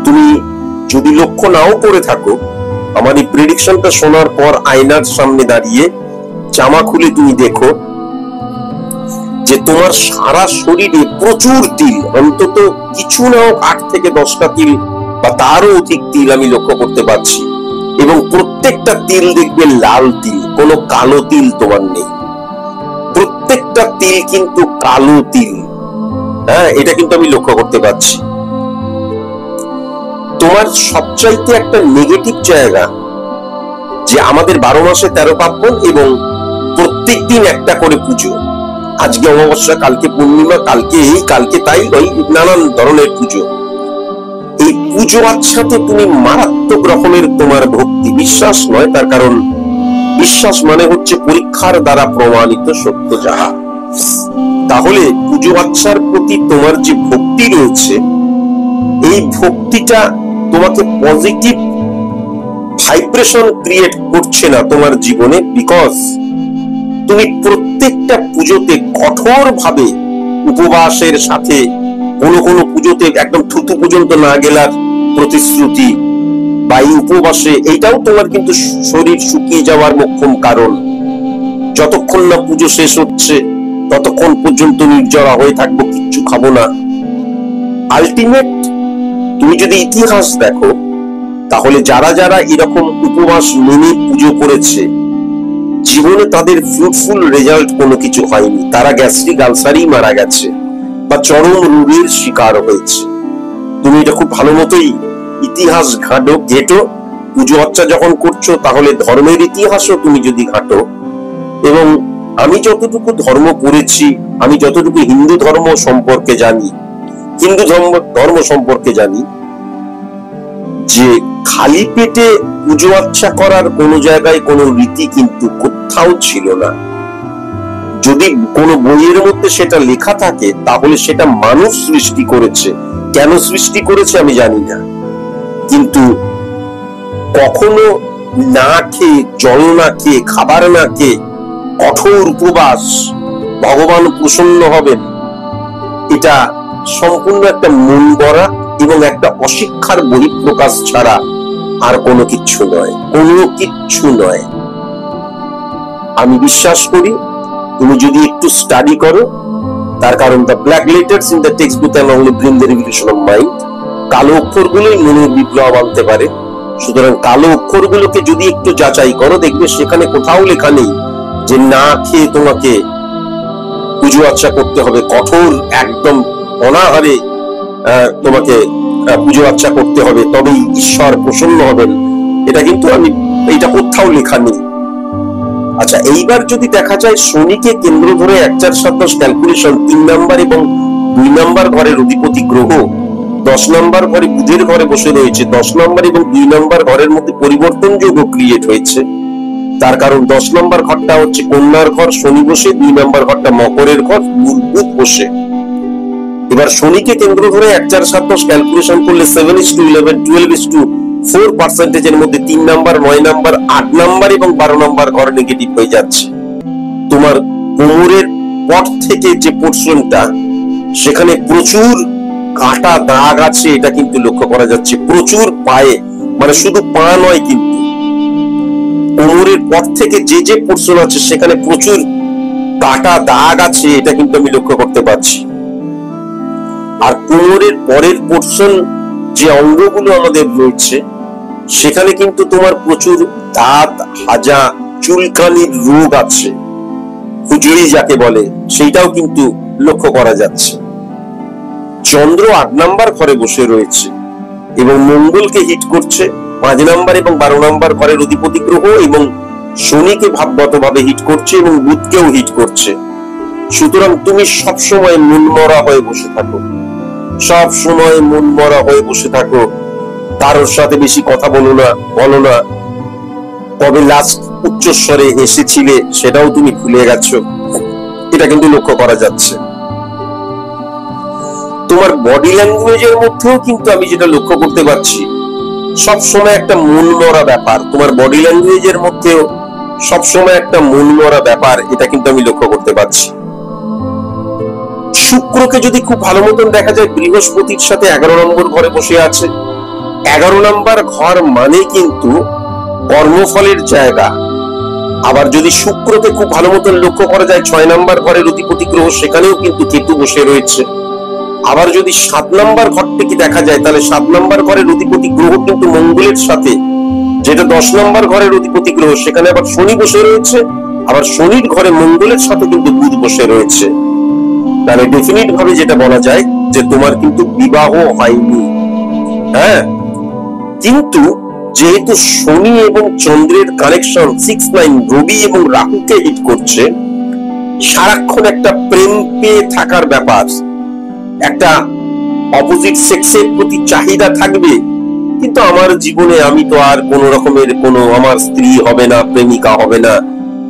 তুমি যদি লক্ষ্য নাও করে থাকো, আমার এই প্রেডিকশনটা শোনার পর আয়নার সামনে দাঁড়িয়ে জামা খুলে তুমি দেখো যে তোমার সারা শরীরে প্রচুর তিল, অন্তত কিছু না হোক 8 থেকে 10টা তিল বা তারও অধিক তিল আমি লক্ষ্য করতে পারছি। এবং প্রত্যেকটা তিল দেখবে লাল তিল, কোনো কালো তিল তোমার নেই। প্রত্যেকটা তিল কিন্তু কালো তিল। হ্যাঁ, এটা কিন্তু আমি লক্ষ্য করতে পারছি। তোমার সবচাইতে একটা নেগেটিভ জায়গা যে আমাদের 12 মাসে 13 পার্বণ এবং প্রত্যেকদিন একটা করে পুজো। আজকে অমাবস্যা, কালকে পূর্ণিমা, কালকে এই, কালকে তাই, ওই নানান ধরনের পুজো। এই পুজো আচ্ছাতে তুমি মারাত্মক রকমের তোমার ভক্তি, বিশ্বাস নয়, তার কারণ বিশ্বাস মানে হচ্ছে পরীক্ষার দ্বারা প্রমাণিত সত্য যাহা। তাহলে পুজো আচ্ছার প্রতি তোমার যে ভক্তি রয়েছে, এই ভক্তিটা তোমাকে পজিটিভ ভাইব্রেশন ক্রিয়েট করছে না তোমার জীবনে, বিকজ তুমি প্রত্যেকটা পুজোতে কঠোর ভাবে উপবাসের সাথে, কোনো কোনো পুজোতে একদম থুতু পর্যন্ত না গেলার প্রতিশ্রুতি, বা এই উপবাসে, এইটাও তোমার কিন্তু শরীর শুকিয়ে যাওয়ার মোক্ষম কারণ। যতক্ষণ না পুজো শেষ হচ্ছে ততক্ষণ পর্যন্ত নির্জরা হয়ে থাকবো, কিচ্ছু খাবো না। আলটিমেট তুমি যদি ইতিহাস দেখো, তাহলে যারা যারা এরকম উপবাস মেনে পুজো করেছে, জীবনে তাদের ফ্রুটফুল রেজাল্ট কোনো কিছু হয়নি। তারা গ্যাস্ট্রিক আলসারেই মারা গেছে বা চরম রোগের শিকার হয়েছে। তুমি এটা খুব ভালো মতোই ইতিহাস ঘেটো। পুজো আচ্চা যখন করছো, তাহলে ধর্মের ইতিহাসও তুমি যদি ঘাটো, এবং আমি যতটুকু ধর্ম পড়েছি, আমি যতটুকু হিন্দু ধর্ম সম্পর্কে জানি, ধর্ম সম্পর্কে জানি, যে খালি পেটে পুজো আচ্ছা করার কোন জায়গায় কোন রীতি কিন্তু কোথাও ছিল না। যদি কোন বইয়ের মধ্যে সেটা লেখা থাকে, তাহলে সেটা মানুষ সৃষ্টি করেছে। কেন সৃষ্টি করেছে আমি জানি না, কিন্তু কখনো না খেয়ে, জল না খেয়ে, খাবার না খেয়ে কঠোর উপবাস, ভগবান প্রসন্ন হবেন, এটা সম্পূর্ণ একটা মন গড়া এবং একটা অশিক্ষার বহিঃপ্রকাশ ছাড়া আর কোনো কিচ্ছু নয়, কোনো কিচ্ছু নয়। আমি বিশ্বাস করি তুমি যদি একটু স্টাডি করো, তার কারণ the black letters in the text book can only bring the revolution of mind. কালো অক্ষরগুলোই মনের বিপ্লব আনতে পারে। সুতরাং কালো অক্ষরগুলোকে যদি একটু যাচাই করো, দেখবে সেখানে কোথাও লেখা নেই যে না খেয়ে তোমাকে পুজো আচ্ছা করতে হবে, কঠোর একদম অনাহারে তোমাকে পুজো আচ্ছা করতে হবে, তবেই ঈশ্বর প্রসন্ন হবেন। এটা কিন্তু এইটা কোথাও লেখা নেই। আচ্ছা, এইবার যদি দেখা যায় শনিকে কেন্দ্র ধরে 1, 4, 7, 10 ক্যালকুলেশন, 3 নম্বর এবং 2 নম্বর ঘরের অধিপতি গ্রহ 10 নম্বর ঘরে বুধের ঘরে বসে রয়েছে। 10 নম্বর এবং 2 নম্বর ঘরের মধ্যে পরিবর্তন যোগ ক্রিয়েট হয়েছে। তার কারণ 10 নম্বর ঘরটা হচ্ছে কন্যার ঘর, শনি বসে, 2 নম্বর ঘরটা মকরের ঘর, বুধ বসে। এবার শনিকে কেন্দ্র ধরে 1 4 7 10 ক্যালকুলেশন করলে 7:11 12:4% এর মধ্যে 3 নাম্বার, 9 নাম্বার, 8 নাম্বার এবং 12 নাম্বার ঘর নেগেটিভ হয়ে যাচ্ছে। তোমার কোমরের পট থেকে যে পোর্শনটা, সেখানে প্রচুর কাটা দাগ আছে, এটা কিন্তু লক্ষ্য করা যাচ্ছে। প্রচুর পায়ে, মানে শুধু পা নয়, কিন্তু কোমরের পট থেকে যে যে পোর্শন আছে সেখানে প্রচুর কাটা দাগ আছে, এটা কিন্তু আমি লক্ষ্য করতে পারছি। আর কোমরের পরের পোর্শন যে অঙ্গগুলো আমাদের রয়েছে, সেখানে কিন্তু তোমার প্রচুর দাঁত, হাজা, চুলকানির রোগ আছে, খুজুরি যাকে বলে, সেইটাও কিন্তু লক্ষ্য করা যাচ্ছে। চন্দ্র 8 নাম্বার ঘরে বসে রয়েছে এবং মঙ্গলকে হিট করছে। 5 নাম্বার এবং 12 নাম্বার ঘরের অধিপতি গ্রহ, এবং শনিকে ভাবগতভাবে হিট করছে এবং বুধকেও হিট করছে। সুতরাং তুমি সবসময় মনমরা হয়ে বসে থাকো, সব সময় মনমরা হয়ে বসে থাকো। কারোর সাথে বেশি কথা বলো না। কবে লাস্ট উচ্চস্বরে এসেছিলে সেটাও তুমি ভুলে গেছো, এটা কিন্তু লক্ষ্য করা যাচ্ছে। তোমার বডি ল্যাঙ্গুয়েজের মধ্যেও কিন্তু আমি যেটা লক্ষ্য করতে পারছি, সবসময় একটা মনমরা ব্যাপার। তোমার বডি ল্যাঙ্গুয়েজের মধ্যেও সবসময় একটা মনমরা ব্যাপার, এটা কিন্তু আমি লক্ষ্য করতে পারছি। শুক্রকে যদি খুব ভালো মতন দেখা যায়, বৃহস্পতির সাথে 11 নম্বর ঘরে বসে আছে। 11 নম্বর ঘর মানে কিন্তু কর্মফলের জায়গা। আবার যদি শুক্রকে খুব ভালো মতন লক্ষ্য করা যায়, 6 নম্বর ঘরের অধিপতি গ্রহ, সেখানেও কিন্তু কেতু বসে রয়েছে। আবার যদি 7 নম্বর ঘরটিকে দেখা যায়, তাহলে 7 নম্বর ঘরের অধিপতি গ্রহ কিন্তু মঙ্গলের সাথে, যেটা 10 নম্বর ঘরের অধিপতি গ্রহ, সেখানে আবার শনি বসে রয়েছে। আবার শনির ঘরে মঙ্গলের সাথে কিন্তু বুধ বসে রয়েছে। তাহলে ডেফিনিট ভাবে যেটা বলা যায় যে তোমার কিন্তু বিবাহ হয়নি। হ্যাঁ, কিন্তু যেহেতু শনি এবং চন্দ্রের কানেকশন 6-9 রবি এবং রাহুকে হিট করছে, সারাক্ষণ একটা প্রেম পেয়ে থাকার ব্যাপার, একটা অপোজিট সেক্সের প্রতি চাহিদা থাকবে। কিন্তু আমার জীবনে আমি তো আর কোন রকমের আমার স্ত্রী হবে না, প্রেমিকা হবে না,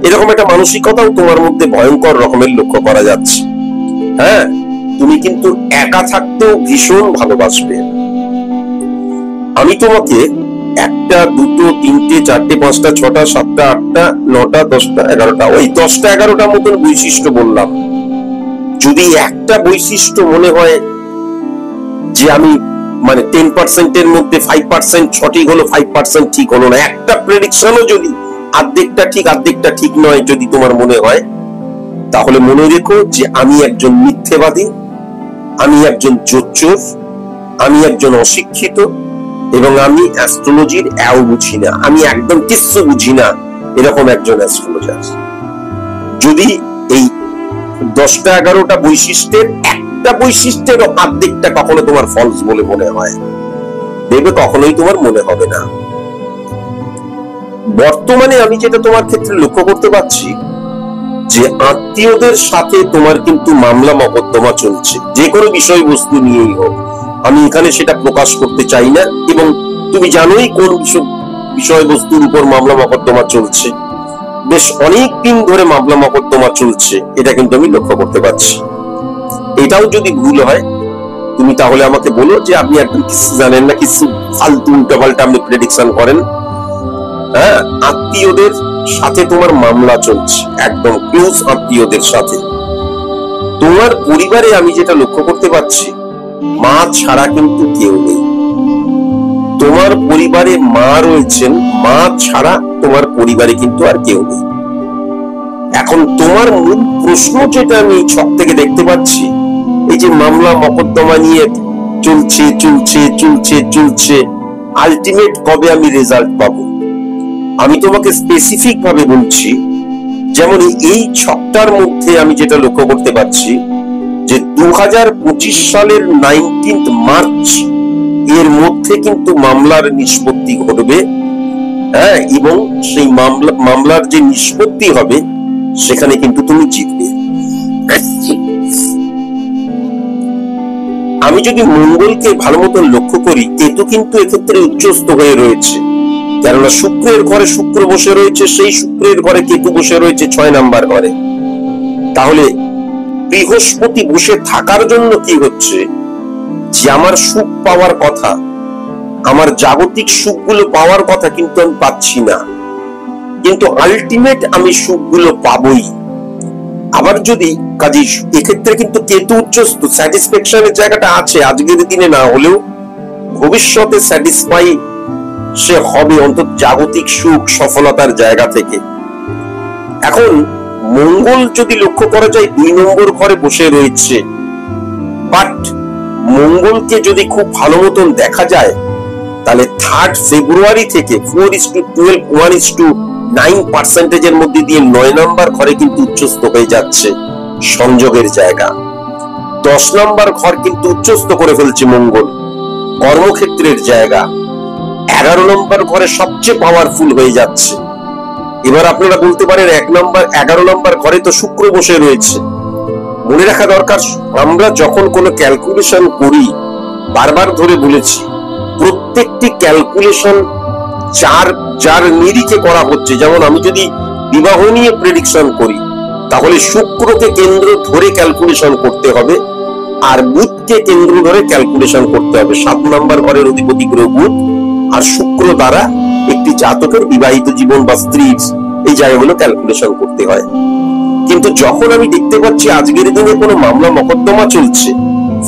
এরকম একটা মানসিকতাও তোমার মধ্যে ভয়ঙ্কর রকমের লক্ষ্য করা যাচ্ছে। হ্যাঁ, তুমি কিন্তু একা থাকতেও ভীষণ ভালোবাসবে। আমি তোমাকে 1টা 2টো 3টে 4টে 5টা 6টা 7টা 8টা 9টা 10টা 11টা, ওই 10টা 11টা মতন বৈশিষ্ট্য বললাম। যদি একটা বৈশিষ্ট্য মনে হয় যে আমি মানে 10% এর মধ্যে 5% সঠিক হলো, 5% ঠিক হলো না, একটা প্রেডিকশনও যদি আর্ধেকটা ঠিক নয় যদি তোমার মনে হয়, তাহলে মনে রেখো যে আমি একজন মিথ্যেবাদী, আমি একজন জোচ্চোর, আমি একজন অশিক্ষিত, এবং আমি অ্যাস্ট্রোলজির এও বুঝি না, আমি একদম কিছু বুঝি না, এরকম একজন অ্যাস্ট্রোলজার। যদি এই 10টা 11টা বৈশিষ্ট্যের একটা বৈশিষ্ট্যের আর্ধেকটা কখনো তোমার ফলস বলে মনে হয়, দেখবে কখনোই তোমার মনে হবে না। বর্তমানে আমি যেটা তোমার ক্ষেত্রে লক্ষ্য করতে পারছি, যে আত্মীয়দের সাথে তোমার কিন্তু মামলা মকদ্দমা চলছে, যে কোনো বিষয়বস্তু নিয়েই হোক। আমি এখানে সেটা প্রকাশ করতে চাই না, এবং তুমি জানোই কোন বিষয়বস্তুর উপর মামলা মকদ্দমা চলছে। বেশ অনেক দিন ধরে মামলা মকদ্দমা চলছে, এটা কিন্তু আমি লক্ষ্য করতে পারছি। এটাও যদি ভুল হয়, তুমি তাহলে আমাকে বলো যে আপনি একদম কিছু জানেন না, কিছু ফালতু উল্টাপাল্টা আপনি প্রেডিকশন করেন। হ্যাঁ, আত্মীয়দের সাথে তোমার মামলা চলছে, একদম ক্লোজ আত্মীয়দের সাথে। তোমার পরিবারে আমি যেটা লক্ষ্য করতে পারছি, মা ছাড়া কিন্তু কেউ নেই। তোমার পরিবারে মা রয়েছেন, মা ছাড়া তোমার পরিবারে কিন্তু আর কেউ নেই। এখন তোমার মূল প্রশ্ন যেটা আমি ছক থেকে দেখতে পাচ্ছি, এই যে মামলা মকদ্দমা নিয়ে চলছে, আলটিমেট কবে আমি রেজাল্ট পাবো? আমি তোমাকে স্পেসিফিক ভাবে বলছি, যেমন এই ছকটার মধ্যে আমি যেটা লক্ষ্য করতে পারছি, যে 2025 সালের 19 মার্চ এর মধ্যে কিন্তু মামলার নিষ্পত্তি ঘটবে। হ্যাঁ, এবং সেই মামলার যে নিষ্পত্তি হবে, সেখানে কিন্তু তুমি জিতবে। আমি যদি মঙ্গলকে ভালো মতো লক্ষ্য করি, কেতু কিন্তু এক্ষেত্রে উচ্চস্থ হয়ে রয়েছে, কেননা শুক্রের ঘরে শুক্র বসে রয়েছে। সেই শুক্র শুক্রের ঘরে কেতু বসে রয়েছে 6 নাম্বার ঘরে। তাহলে বৃহস্পতি বসে থাকার জন্য কি হচ্ছে, যে আমার সুখ পাওয়ার কথা, আমার জাগতিক সুখগুলো পাওয়ার কথা কিন্তু আমি পাচ্ছি না, কিন্তু আলটিমেট আমি সুখগুলো পাবই। আবার যদি কাজে এক্ষেত্রে কিন্তু কেতু উচ্চস্থ, স্যাটিসফ্যাকশনের জায়গাটা আছে, আজকের দিনে না হলেও ভবিষ্যতে স্যাটিসফাই সে হবে অন্তত জাগতিক সুখ সফলতার জায়গা থেকে। এখন মঙ্গল যদি লক্ষ্য করা যায় 2 নম্বর ঘরে বসে রয়েছে, বাট মঙ্গলকে যদি খুব ভালো মতন দেখা যায় তাহলে 3 ফেব্রুয়ারি থেকে 4:12 1:9% মধ্যে দিয়ে 9 নম্বর ঘরে কিন্তু উচ্চস্থ হয়ে যাচ্ছে সংযোগের জায়গা। 10 নম্বর ঘর কিন্তু উচ্চস্থ করে ফেলছে মঙ্গল, কর্মক্ষেত্রের জায়গা। 11 নম্বর ঘরে সবচেয়ে পাওয়ারফুল হয়ে যাচ্ছে। এবার আপনারা বলতে পারেন 11 নম্বর ঘরে তো শুক্র বসে রয়েছে। মনে রাখা দরকার, আমরা যখন কোনো ক্যালকুলেশন করি, বারবার ধরে বলেছি, প্রত্যেকটি ক্যালকুলেশন যার নিরিখে করা হচ্ছে। যেমন আমি যদি বিবাহ নিয়ে প্রেডিকশন করি, তাহলে শুক্রকে কেন্দ্র ধরে ক্যালকুলেশন করতে হবে, আর বুধকে কেন্দ্র ধরে ক্যালকুলেশন করতে হবে। 7 নম্বর ঘরের অধিপতি গ্রহ বুধ, আর শুক্র দ্বারা একটি জাতকের বিবাহিত জীবন বা স্ত্রীর এই জায়গাগুলো ক্যালকুলেশন করতে হয়। কিন্তু যখন আমি দেখতে পাচ্ছি আজকের দিনে কোনো মামলা মকদ্দমা চলছে,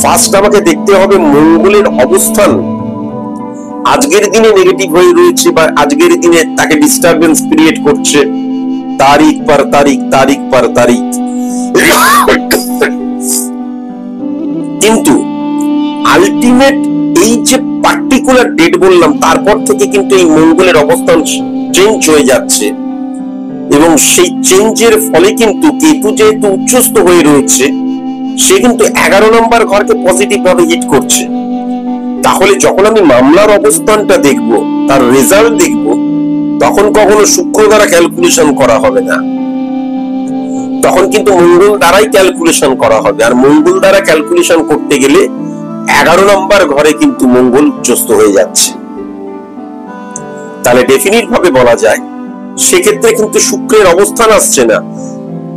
ফার্স্ট আমাকে দেখতে হবে মঙ্গলের অবস্থান আজকের দিনে নেগেটিভ হয়ে রয়েছে বা আজকের দিনে তাকে ডিস্টারবেন্স ক্রিয়েট করছে, তারিখ পর তারিখ, তারিখ পর তারিখ। কিন্তু আলটিমেট এই যে পার্টিকুলার ডেট বললাম, তারপর থেকে কিন্তু এই মঙ্গলের অবস্থান চেঞ্জ হয়ে যাচ্ছে, এবং সেই চেঞ্জের ফলে কিন্তু কেতু যেহেতু উচ্চস্থ হয়ে রয়েছে, সে কিন্তু 11 নম্বর ঘরকে পজিটিভ ভাবে হিট করছে। তাহলে যখন আমি মামলার অবস্থানটা দেখব, তার রেজাল্ট দেখব, তখন কখনো শুক্র দ্বারা ক্যালকুলেশন করা হবে না, তখন কিন্তু মঙ্গল দ্বারাই ক্যালকুলেশন করা হবে। আর মঙ্গল দ্বারা ক্যালকুলেশন করতে গেলে 11 নম্বর ঘরে কিন্তু মঙ্গল উচ্চস্থ হয়ে যাচ্ছে। তাহলে ডেফিনিট ভাবে বলা যায় সেক্ষেত্রে কিন্তু শুক্রের অবস্থান আসছে না।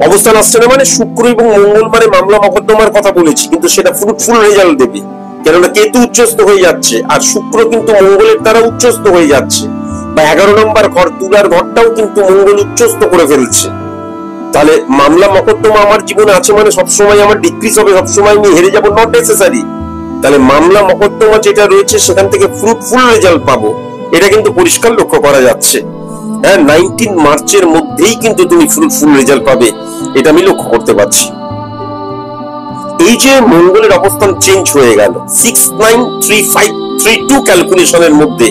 অবস্থান আসছে না মানে শুক্র এবং মঙ্গল মানে মামলা মকদ্দমার কথা বলেছি, কিন্তু সেটা ফ্রুটফুল রেজাল্ট দেবে, কেননা কেতু উচ্চস্থ হয়ে যাচ্ছে আর শুক্র কিন্তু মঙ্গলের দ্বারা উচ্চস্থ হয়ে যাচ্ছে। বা 11 নম্বর ঘর তুলার ঘরটাও কিন্তু মঙ্গল উচ্চস্থ করে ফেলছে। তাহলে মামলা মকদ্দমা আমার জীবনে আছে মানে সবসময় আমার ডিক্রিজ হবে, সবসময় আমি হেরে যাবো, নট নেসেসারি। তাহলে মামলা মকদ্দমা যেটা রয়েছে সেখান থেকে ফ্রুটফুল রেজাল্ট পাবো, এটা কিন্তু পরিষ্কার লক্ষ্য করা যাচ্ছে। হ্যাঁ, 19 মার্চের মধ্যেই কিন্তু তুমি ফ্রুটফুল রেজাল্ট পাবে, এটা আমি লক্ষ্য করতে পারছি। এই যে মঙ্গলের অবস্থান চেঞ্জ হয়ে গেল 6-9-3-5-3-2 ক্যালকুলেশনের মধ্যে,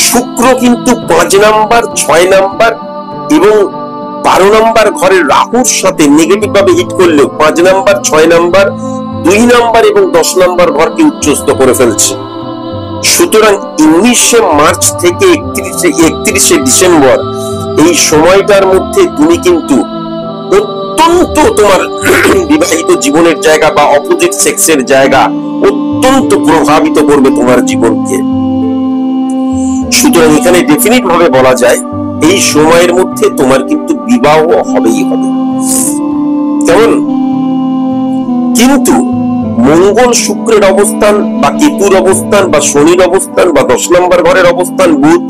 শুক্র কিন্তু 5 নাম্বার, 6 নাম্বার এবং 12 নাম্বার ঘরের রাহুর সাথে নেগেটিভ ভাবে হিট করলেও 5 নাম্বার, 6 নাম্বার, 2 নাম্বার এবং 10 নাম্বার ঘরকে উচ্চস্থ করে ফেলছে। সুতরাং 19শে মার্চ থেকে 31শে ডিসেম্বর এই সময়টার মধ্যে তুমি কিন্তু অত্যন্ত তোমার বিবাহিত জীবনের জায়গা বা অপোজিট সেক্সের জায়গা অত্যন্ত প্রভাবিত করবে তোমার জীবনকে। সুতরাং এখানে ডেফিনিট ভাবে বলা যায় এই সময়ের মধ্যে তোমার কিন্তু বিবাহ হবেই হবে। কেমন? কিন্তু মঙ্গল শুক্রের অবস্থান বা কেতুর অবস্থান বা শনির অবস্থান বা 10 নম্বর ঘরের অবস্থান, বুধ,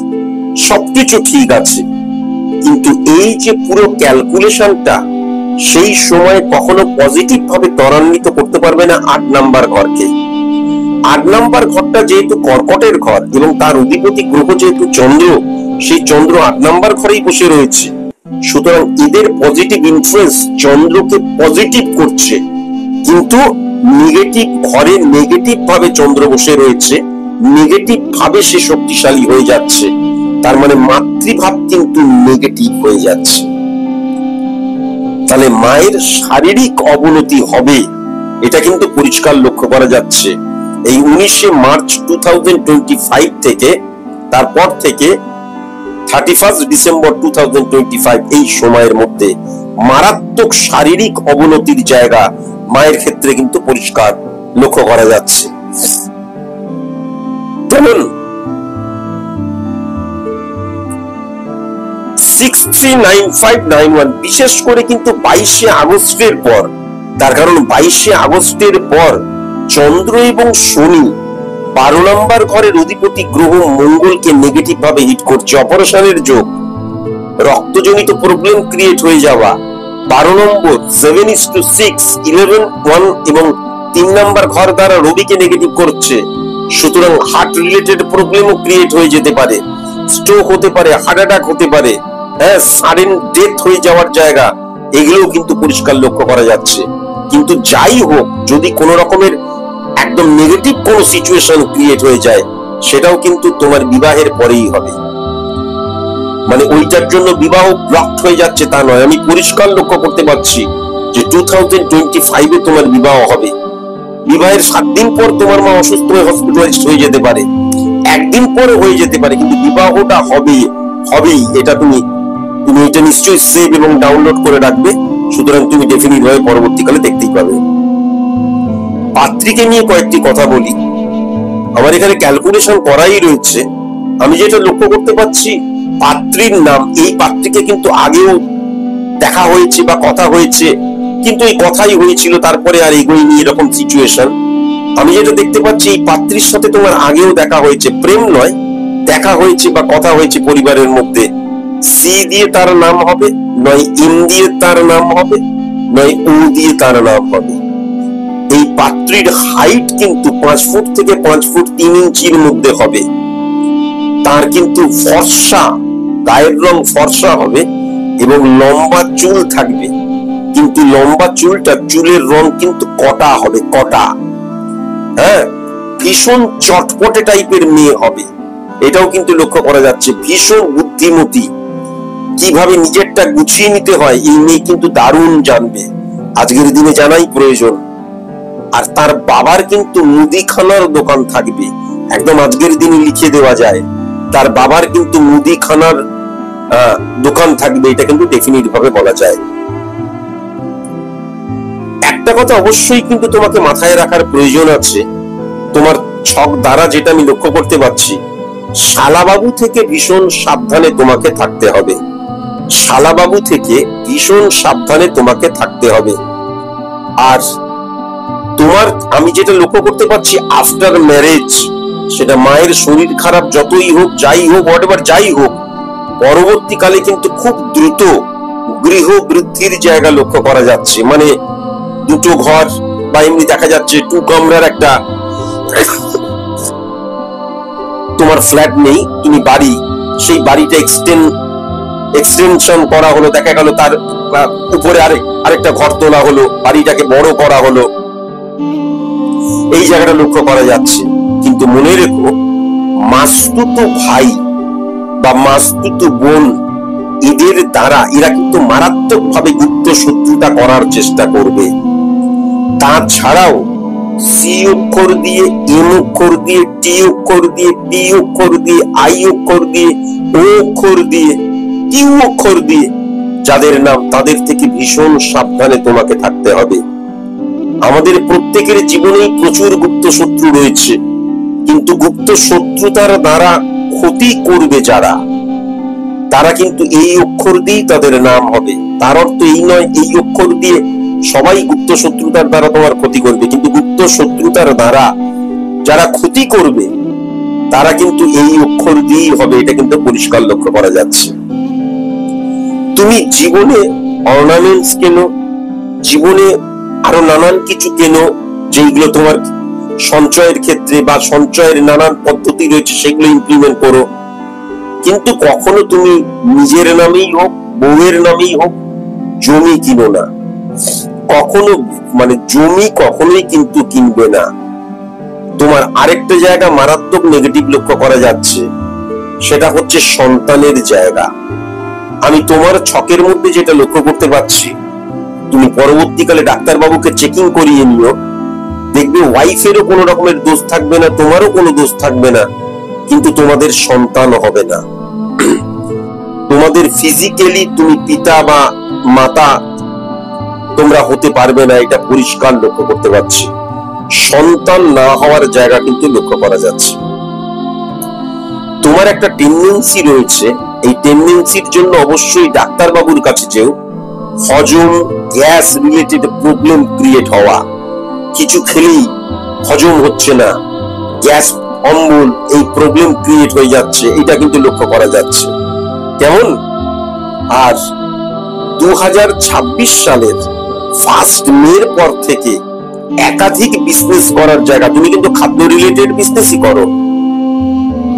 সবকিছু ঠিক আছে, কিন্তু এই যে পুরো ক্যালকুলেশনটা সেই সময় কখনো পজিটিভ ভাবে ত্বরান্বিত করতে পারবে না 8 নাম্বার ঘরকে। 8 নাম্বার ঘরটা যেহেতু কর্কটের ঘর এবং তার অধিপতি গ্রহ যেহেতু চন্দ্র, সেই চন্দ্র 8 নাম্বার ঘরেই বসে রয়েছে। সুতরাং এদের পজিটিভ ইনফ্লুয়েন্স চন্দ্রকে পজিটিভ করছে, কিন্তু নেগেটিভ ঘরে নেগেটিভ ভাবে চন্দ্র বসে রয়েছে, নেগেটিভ ভাবে সে শক্তিশালী হয়ে যাচ্ছে। তার মানে মাতৃভাব কিন্তু নেগেটিভ হয়ে যাচ্ছে। তাহলে মায়ের শারীরিক অবনতি হবে, এটা কিন্তু পরিষ্কার লক্ষ্য করা যাচ্ছে। এই 19শে মার্চ 2025 থেকে, তারপর থেকে 31 ডিসেম্বর 2025 এই সময়ের মধ্যে মারাত্মক শারীরিক অবনতির জায়গা মায়ের ক্ষেত্রে কিন্তু পরিষ্কার লক্ষ্য করা যাচ্ছে। যেমন 639591, বিশেষ করে কিন্তু 22শে আগস্টের পর, তার কারণ 22শে আগস্টের পর চন্দ্র এবং শনি 12 নম্বর ঘরের অধিপতি গ্রহ মঙ্গলকে নেগেটিভ ভাবে হিট করছে। অপারেশনের যোগ, রক্তজনিত প্রবলেম ক্রিয়েট হয়ে যাওয়া, 12 নম্বর 7:6, 11, 1 এবং 3 নম্বর ঘর দ্বারা রবিকে নেগেটিভ করছে। সুতরাং হার্ট রিলেটেড প্রবলেমও ক্রিয়েট হয়ে যেতে পারে, স্ট্রোক হতে পারে, হার্ট অ্যাটাক হতে পারে, হ্যাঁ, সাডেন ডেথ হয়ে যাওয়ার জায়গা, এগুলোও কিন্তু পরিষ্কার লক্ষ্য করা যাচ্ছে। কিন্তু যাই হোক, যদি কোনো রকমের একদম নেগেটিভ কোনো সিচুয়েশন ক্রিয়েট হয়ে যায়, সেটাও কিন্তু তোমার বিবাহের পরেই হবে। মানে ওইটার জন্য বিবাহ ব্লক হয়ে যাচ্ছে তা নয়, আমি পরিষ্কার লক্ষ্য করতে পারছি যে 2025-এ তোমার বিবাহ হবে। বিবাহের 7 দিন পর তোমার মা অসুস্থ হয়ে হসপিটালাইজড হয়ে যেতে পারে, একদিন পরে হয়ে যেতে পারে, কিন্তু বিবাহটা হবেই। এটা তুমি এটা নিশ্চয়ই সেভ এবং ডাউনলোড করে রাখবে। সুতরাং তুমি ডেফিনিট ভাবে পরবর্তীকালে দেখতেই পাবে। পাত্রীকে নিয়ে কয়েকটি কথা বলি। আমার এখানে ক্যালকুলেশন করাই রয়েছে। আমি যেটা লক্ষ্য করতে পারছি, পাত্রীর নাম, এই পাত্রীকে কিন্তু আগেও দেখা হয়েছে বা কথা হয়েছে, কিন্তু এই কথাই হয়েছিল, তারপরে আর এগোয়নি, এরকম সিচুয়েশন। আমি যেটা দেখতে পাচ্ছি, এই পাত্রীর সাথে তোমার আগেও দেখা হয়েছে, প্রেম নয়, দেখা হয়েছে বা কথা হয়েছে পরিবারের মধ্যে। সি দিয়ে তার নাম হবে, নয় এম দিয়ে তার নাম হবে, নয় ও দিয়ে তার নাম হবে। এই পাত্রীর হাইট কিন্তু 5 ফুট থেকে 5 ফুট 3 ইঞ্চির মধ্যে হবে। তার কিন্তু ফর্সা, গায়ের রং ফর্সা হবে এবং লম্বা চুল থাকবে, কিন্তু লম্বা চুলের রং কিন্তু কটা হবে, কটা। হ্যাঁ, ভীষণ চটপটে টাইপের মেয়ে হবে, এটাও কিন্তু লক্ষ্য করা যাচ্ছে। ভীষণ বুদ্ধিমতী, কিভাবে নিজেরটা গুছিয়ে নিতে হয় এই মেয়ে কিন্তু দারুণ জানবে, আজকের দিনে জানাই প্রয়োজন। আর তার বাবার কিন্তু মুদিখানার দোকান থাকবে, একদম আজকের দিনে লিখে দেওয়া যায়, তার বাবার কিন্তু মুদিখানার দোকান থাকবে, এটা কিন্তু ডেফিনিট ভাবে বলা যায়। একটা কথা অবশ্যই কিন্তু তোমাকে মাথায় রাখার প্রয়োজন আছে, তোমার ছক দ্বারা যেটা আমি লক্ষ্য করতে পারছি, শালাবাবু থেকে ভীষণ সাবধানে তোমাকে থাকতে হবে। শালাবাবু থেকে ভীষণ সাবধানে তোমাকে থাকতে হবে। আর তোমার, আমি যেটা লক্ষ্য করতে পারছি, আফটার ম্যারেজ, সেটা মায়ের শরীর খারাপ যতই হোক, যাই হোক, হোয়াটএভার যাই হোক, পরবর্তীকালে কিন্তু খুব দ্রুত গৃহ বৃদ্ধির জায়গা লক্ষ্য করা যাচ্ছে। মানে 2 ঘর বা এমনি দেখা যাচ্ছে 2 কামরার একটা তোমার ফ্ল্যাট নেই, তুমি বাড়ি, সেই বাড়িটা এক্সটেনশন করা হলো, দেখা গেল তার উপরে আরেকটা ঘর তোলা হলো, বাড়িটাকে বড় করা হলো, এই জায়গাটা লক্ষ্য করা যাচ্ছে। কিন্তু মনে রেখো, মাসতুতো ভাই বা মাসতুতো বোন, এদের দ্বারা এরা কিন্তু মারাত্মক ভাবে গুপ্ত শত্রুতা করার চেষ্টা করবে। তাছাড়াও সি অক্ষর দিয়ে, এম অক্ষর দিয়ে, টি অক্ষর দিয়ে, পি অক্ষর দিয়ে, আই অক্ষর দিয়ে, ও অক্ষর দিয়ে, কিউ অক্ষর দিয়ে যাদের নাম, তাদের থেকে ভীষণ সাবধানে তোমাকে থাকতে হবে। আমাদের প্রত্যেকের জীবনেই প্রচুর গুপ্ত শত্রু রয়েছে, কিন্তু গুপ্ত শত্রুতার দ্বারা ক্ষতি করবে যারা, তারা কিন্তু এই অক্ষর দিয়েই তাদের নাম হবে। তার অর্থ এই নয় এই অক্ষর দিয়ে সবাই গুপ্ত শত্রুতার দ্বারা তোমার ক্ষতি করবে, কিন্তু গুপ্ত শত্রুতার দ্বারা যারা ক্ষতি করবে তারা কিন্তু এই অক্ষর দিয়েই হবে, এটা কিন্তু পরিষ্কার লক্ষ্য করা যাচ্ছে। তুমি জীবনে অর্নামেন্টস কেনো, জীবনে আরো নানান কিছু কেনো, যেগুলো তোমার সঞ্চয়ের ক্ষেত্রে বা সঞ্চয়ের নানান পদ্ধতি রয়েছে, সেগুলো ইমপ্লিমেন্ট করো। কিন্তু কখনো তুমি নিজের নামেই হোক, বউয়ের নামেই হোক, জমি কিনো না। কখনো মানে জমি কখনোই কিন্তু কিনবে না। তোমার আরেকটা জায়গা মারাত্মক নেগেটিভ লক্ষ্য করা যাচ্ছে, সেটা হচ্ছে সন্তানের জায়গা। আমি তোমার ছকের মধ্যে যেটা লক্ষ্য করতে পারছি, তুমি পরবর্তীকালে ডাক্তারবাবুকে চেকিং করিয়ে নিও, দেখবে ওয়াইফেরও কোনো রকমের দোষ থাকবে না, তোমারও কোনো দোষ থাকবে না, কিন্তু তোমাদের সন্তান হবে না। তোমাদের ফিজিক্যালি তুমি পিতা বা মাতা তোমরা হতে পারবে না, এটা পরিষ্কার লক্ষ্য করতে পারছি। সন্তান না হওয়ার জায়গা কিন্তু লক্ষ্য করা যাচ্ছে। তোমার একটা টেন্ডেন্সি রয়েছে এই টেন্ডেন্সির জন্য অবশ্যই ডাক্তারবাবুর কাছে যেও। হজম, গ্যাস রিলেটেড প্রবলেম ক্রিয়েট হওয়া, কিছু খেলেই হজম হচ্ছে না, গ্যাস অম্বল, এই প্রবলেম ক্রিয়েট হয়ে যাচ্ছে, এটা কিন্তু লক্ষ্য করা যাচ্ছে। কেমন? আর 2026 সালের 1 মের পর থেকে একাধিক বিজনেস করার জায়গা, তুমি কিন্তু খাদ্য রিলেটেড বিজনেসই করো।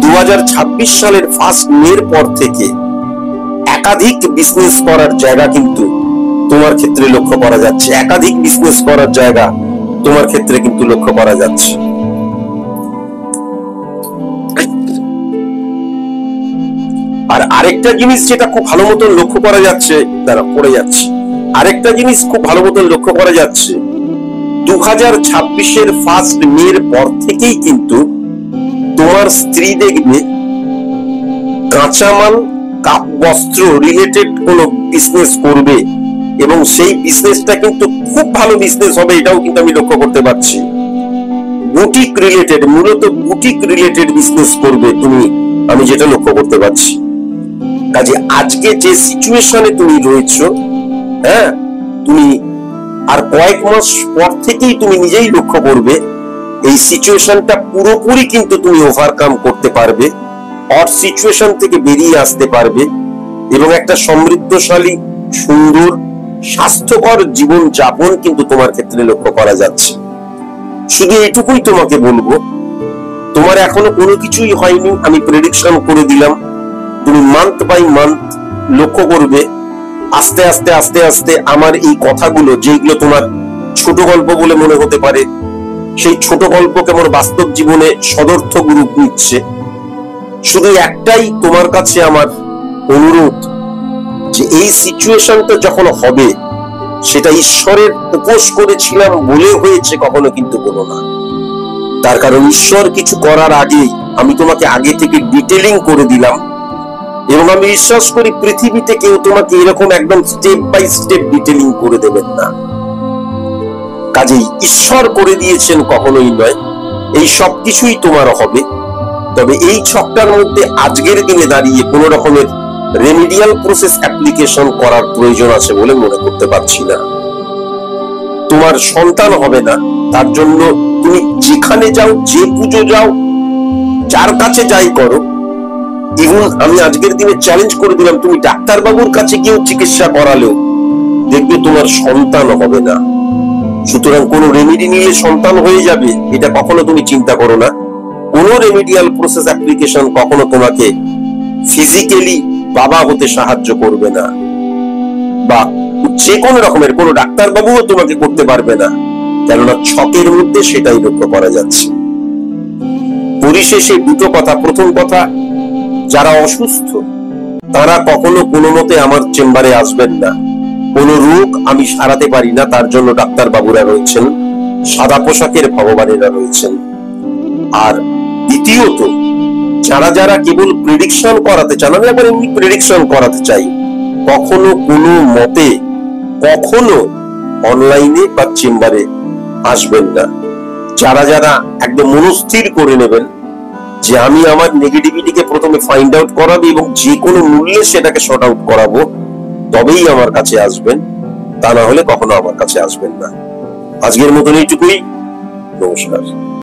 2026 সালের 1 মের পর থেকে একাধিক বিজনেস করার জায়গা কিন্তু তোমার ক্ষেত্রে লক্ষ্য করা যাচ্ছে। একাধিক বিজনেস করার জায়গা তোমার ক্ষেত্রে কিন্তু লক্ষ্য করা যাচ্ছে। আর আরেকটা জিনিস যেটা খুব ভালো মতন লক্ষ্য করা যাচ্ছে, আরেকটা জিনিস খুব ভালো মতন লক্ষ্য করা যাচ্ছে, 2026-এর 1 মের পর থেকেই কিন্তু তোমার স্ত্রী দেখবে কাঁচামাল, কাপ, বস্ত্র রিলেটেড কোন বিজনেস করবে, এবং সেই বিজনেসটা কিন্তু খুব ভালো বিজনেস হবে, এটাও কিন্তু আমি লক্ষ্য করতে পারছি। বুটিক রিলেটেড, মূলত বুটিক রিলেটেড বিজনেস করবে তুমি, আমি যেটা লক্ষ্য করতে পারছি। কাজে আজকে যে সিচুয়েশনে তুমি রয়েছো, হ্যাঁ, তুমি আর কয়েক মাস পর থেকেই তুমি নিজেই লক্ষ্য করবে এই সিচুয়েশনটা পুরোপুরি কিন্তু তুমি ওভারকাম করতে পারবে, অড সিচুয়েশন থেকে বেরিয়ে আসতে পারবে, এবং একটা সমৃদ্ধশালী, সুন্দর, স্বাস্থ্যকর জীবন যাপন কিন্তু তোমার ক্ষেত্রে লক্ষ্য করা যাচ্ছে। শুধু এটুকুই তোমাকে বলবো, তোমার এখনো কোনো কিছুই হয়নি, আমি প্রেডিকশন করে দিলাম। তুমি মান্থ বাই মান্থ লক্ষ্য করবে, আস্তে আস্তে আস্তে আস্তে আমার এই কথাগুলো, যেগুলো তোমার ছোট গল্প বলে মনে হতে পারে, সেই ছোট গল্প কেমন বাস্তব জীবনে সদর্থক রূপ নিচ্ছে। শুধু একটাই তোমার কাছে আমার অনুরোধ, যে এই সিচুয়েশনটা যখন হবে, সেটা ঈশ্বরের উপোস করেছিলাম বলে হয়েছে কখনো কিন্তু বলো না। তার কারণ ঈশ্বর কিছু করার আগেই আমি তোমাকে আগে থেকে ডিটেলিং করে দিলাম, এবং আমি বিশ্বাস করি পৃথিবীতে কেউ তোমাকে এরকম একদম স্টেপ বাই স্টেপ ডিটেলিং করে দেবেন না। কাজেই ঈশ্বর করে দিয়েছেন কখনোই নয়, এই সবকিছুই তোমার হবে। তবে এই ছকটার মধ্যে আজকের দিনে দাঁড়িয়ে কোন রকমের রেমিডিয়াল প্রসেস অ্যাপ্লিকেশন করার প্রয়োজন আছে বলে মনে করতে পারছি না। তোমার সন্তান হবে না, তার জন্য তুমি যেখানে যাও, যে পুজো যাও, যার কাছে যাই করো, ইভেন আমি আজকের দিনে চ্যালেঞ্জ করে দিলাম, তুমি ডাক্তারবাবুর কাছে গিয়েও চিকিৎসা করালেও দেখবে তোমার সন্তান হবে না। সুতরাং কোন রেমেডি নিলে সন্তান হয়ে যাবে, এটা কখনো তুমি চিন্তা করো না। কোন রেমিডিয়াল প্রসেস অ্যাপ্লিকেশন কখনো তোমাকে ফিজিক্যালি বাবা হতে সাহায্য করবে না, বা যে কোনো রকমের কোনো ডাক্তারবাবুও তোমাকে করতে পারবে না, কেননা ছকের মধ্যে সেটাই লক্ষ্য করা যাচ্ছে। পরিশেষে দুটো কথা। প্রথম কথা, যারা অসুস্থ তারা কখনো কোনো মতে আমার চেম্বারে আসবেন না। কোন রোগ আমি সারাতে পারি না, তার জন্য ডাক্তারবাবুরা রয়েছেন, সাদা পোশাকের ভগবানেরা রয়েছেন। আর দ্বিতীয়ত, যারা যারা কেবল প্রেডিকশন করাতে চান, আমি একবার এমনি প্রেডিকশন করাতে চাই, কখনো কোনো মতে কখনো অনলাইনে বা চেম্বারে আসবেন না। যারা যারা একদম মনস্থির করে নেবেন যে আমি আমার নেগেটিভিটিকে প্রথমে ফাইন্ড আউট করাবো এবং যে কোনো মূল্যে সেটাকে শর্ট আউট করাবো, তবেই আমার কাছে আসবেন, তা না হলে কখনো আমার কাছে আসবেন না। আজকের মতন এইটুকুই। নমস্কার।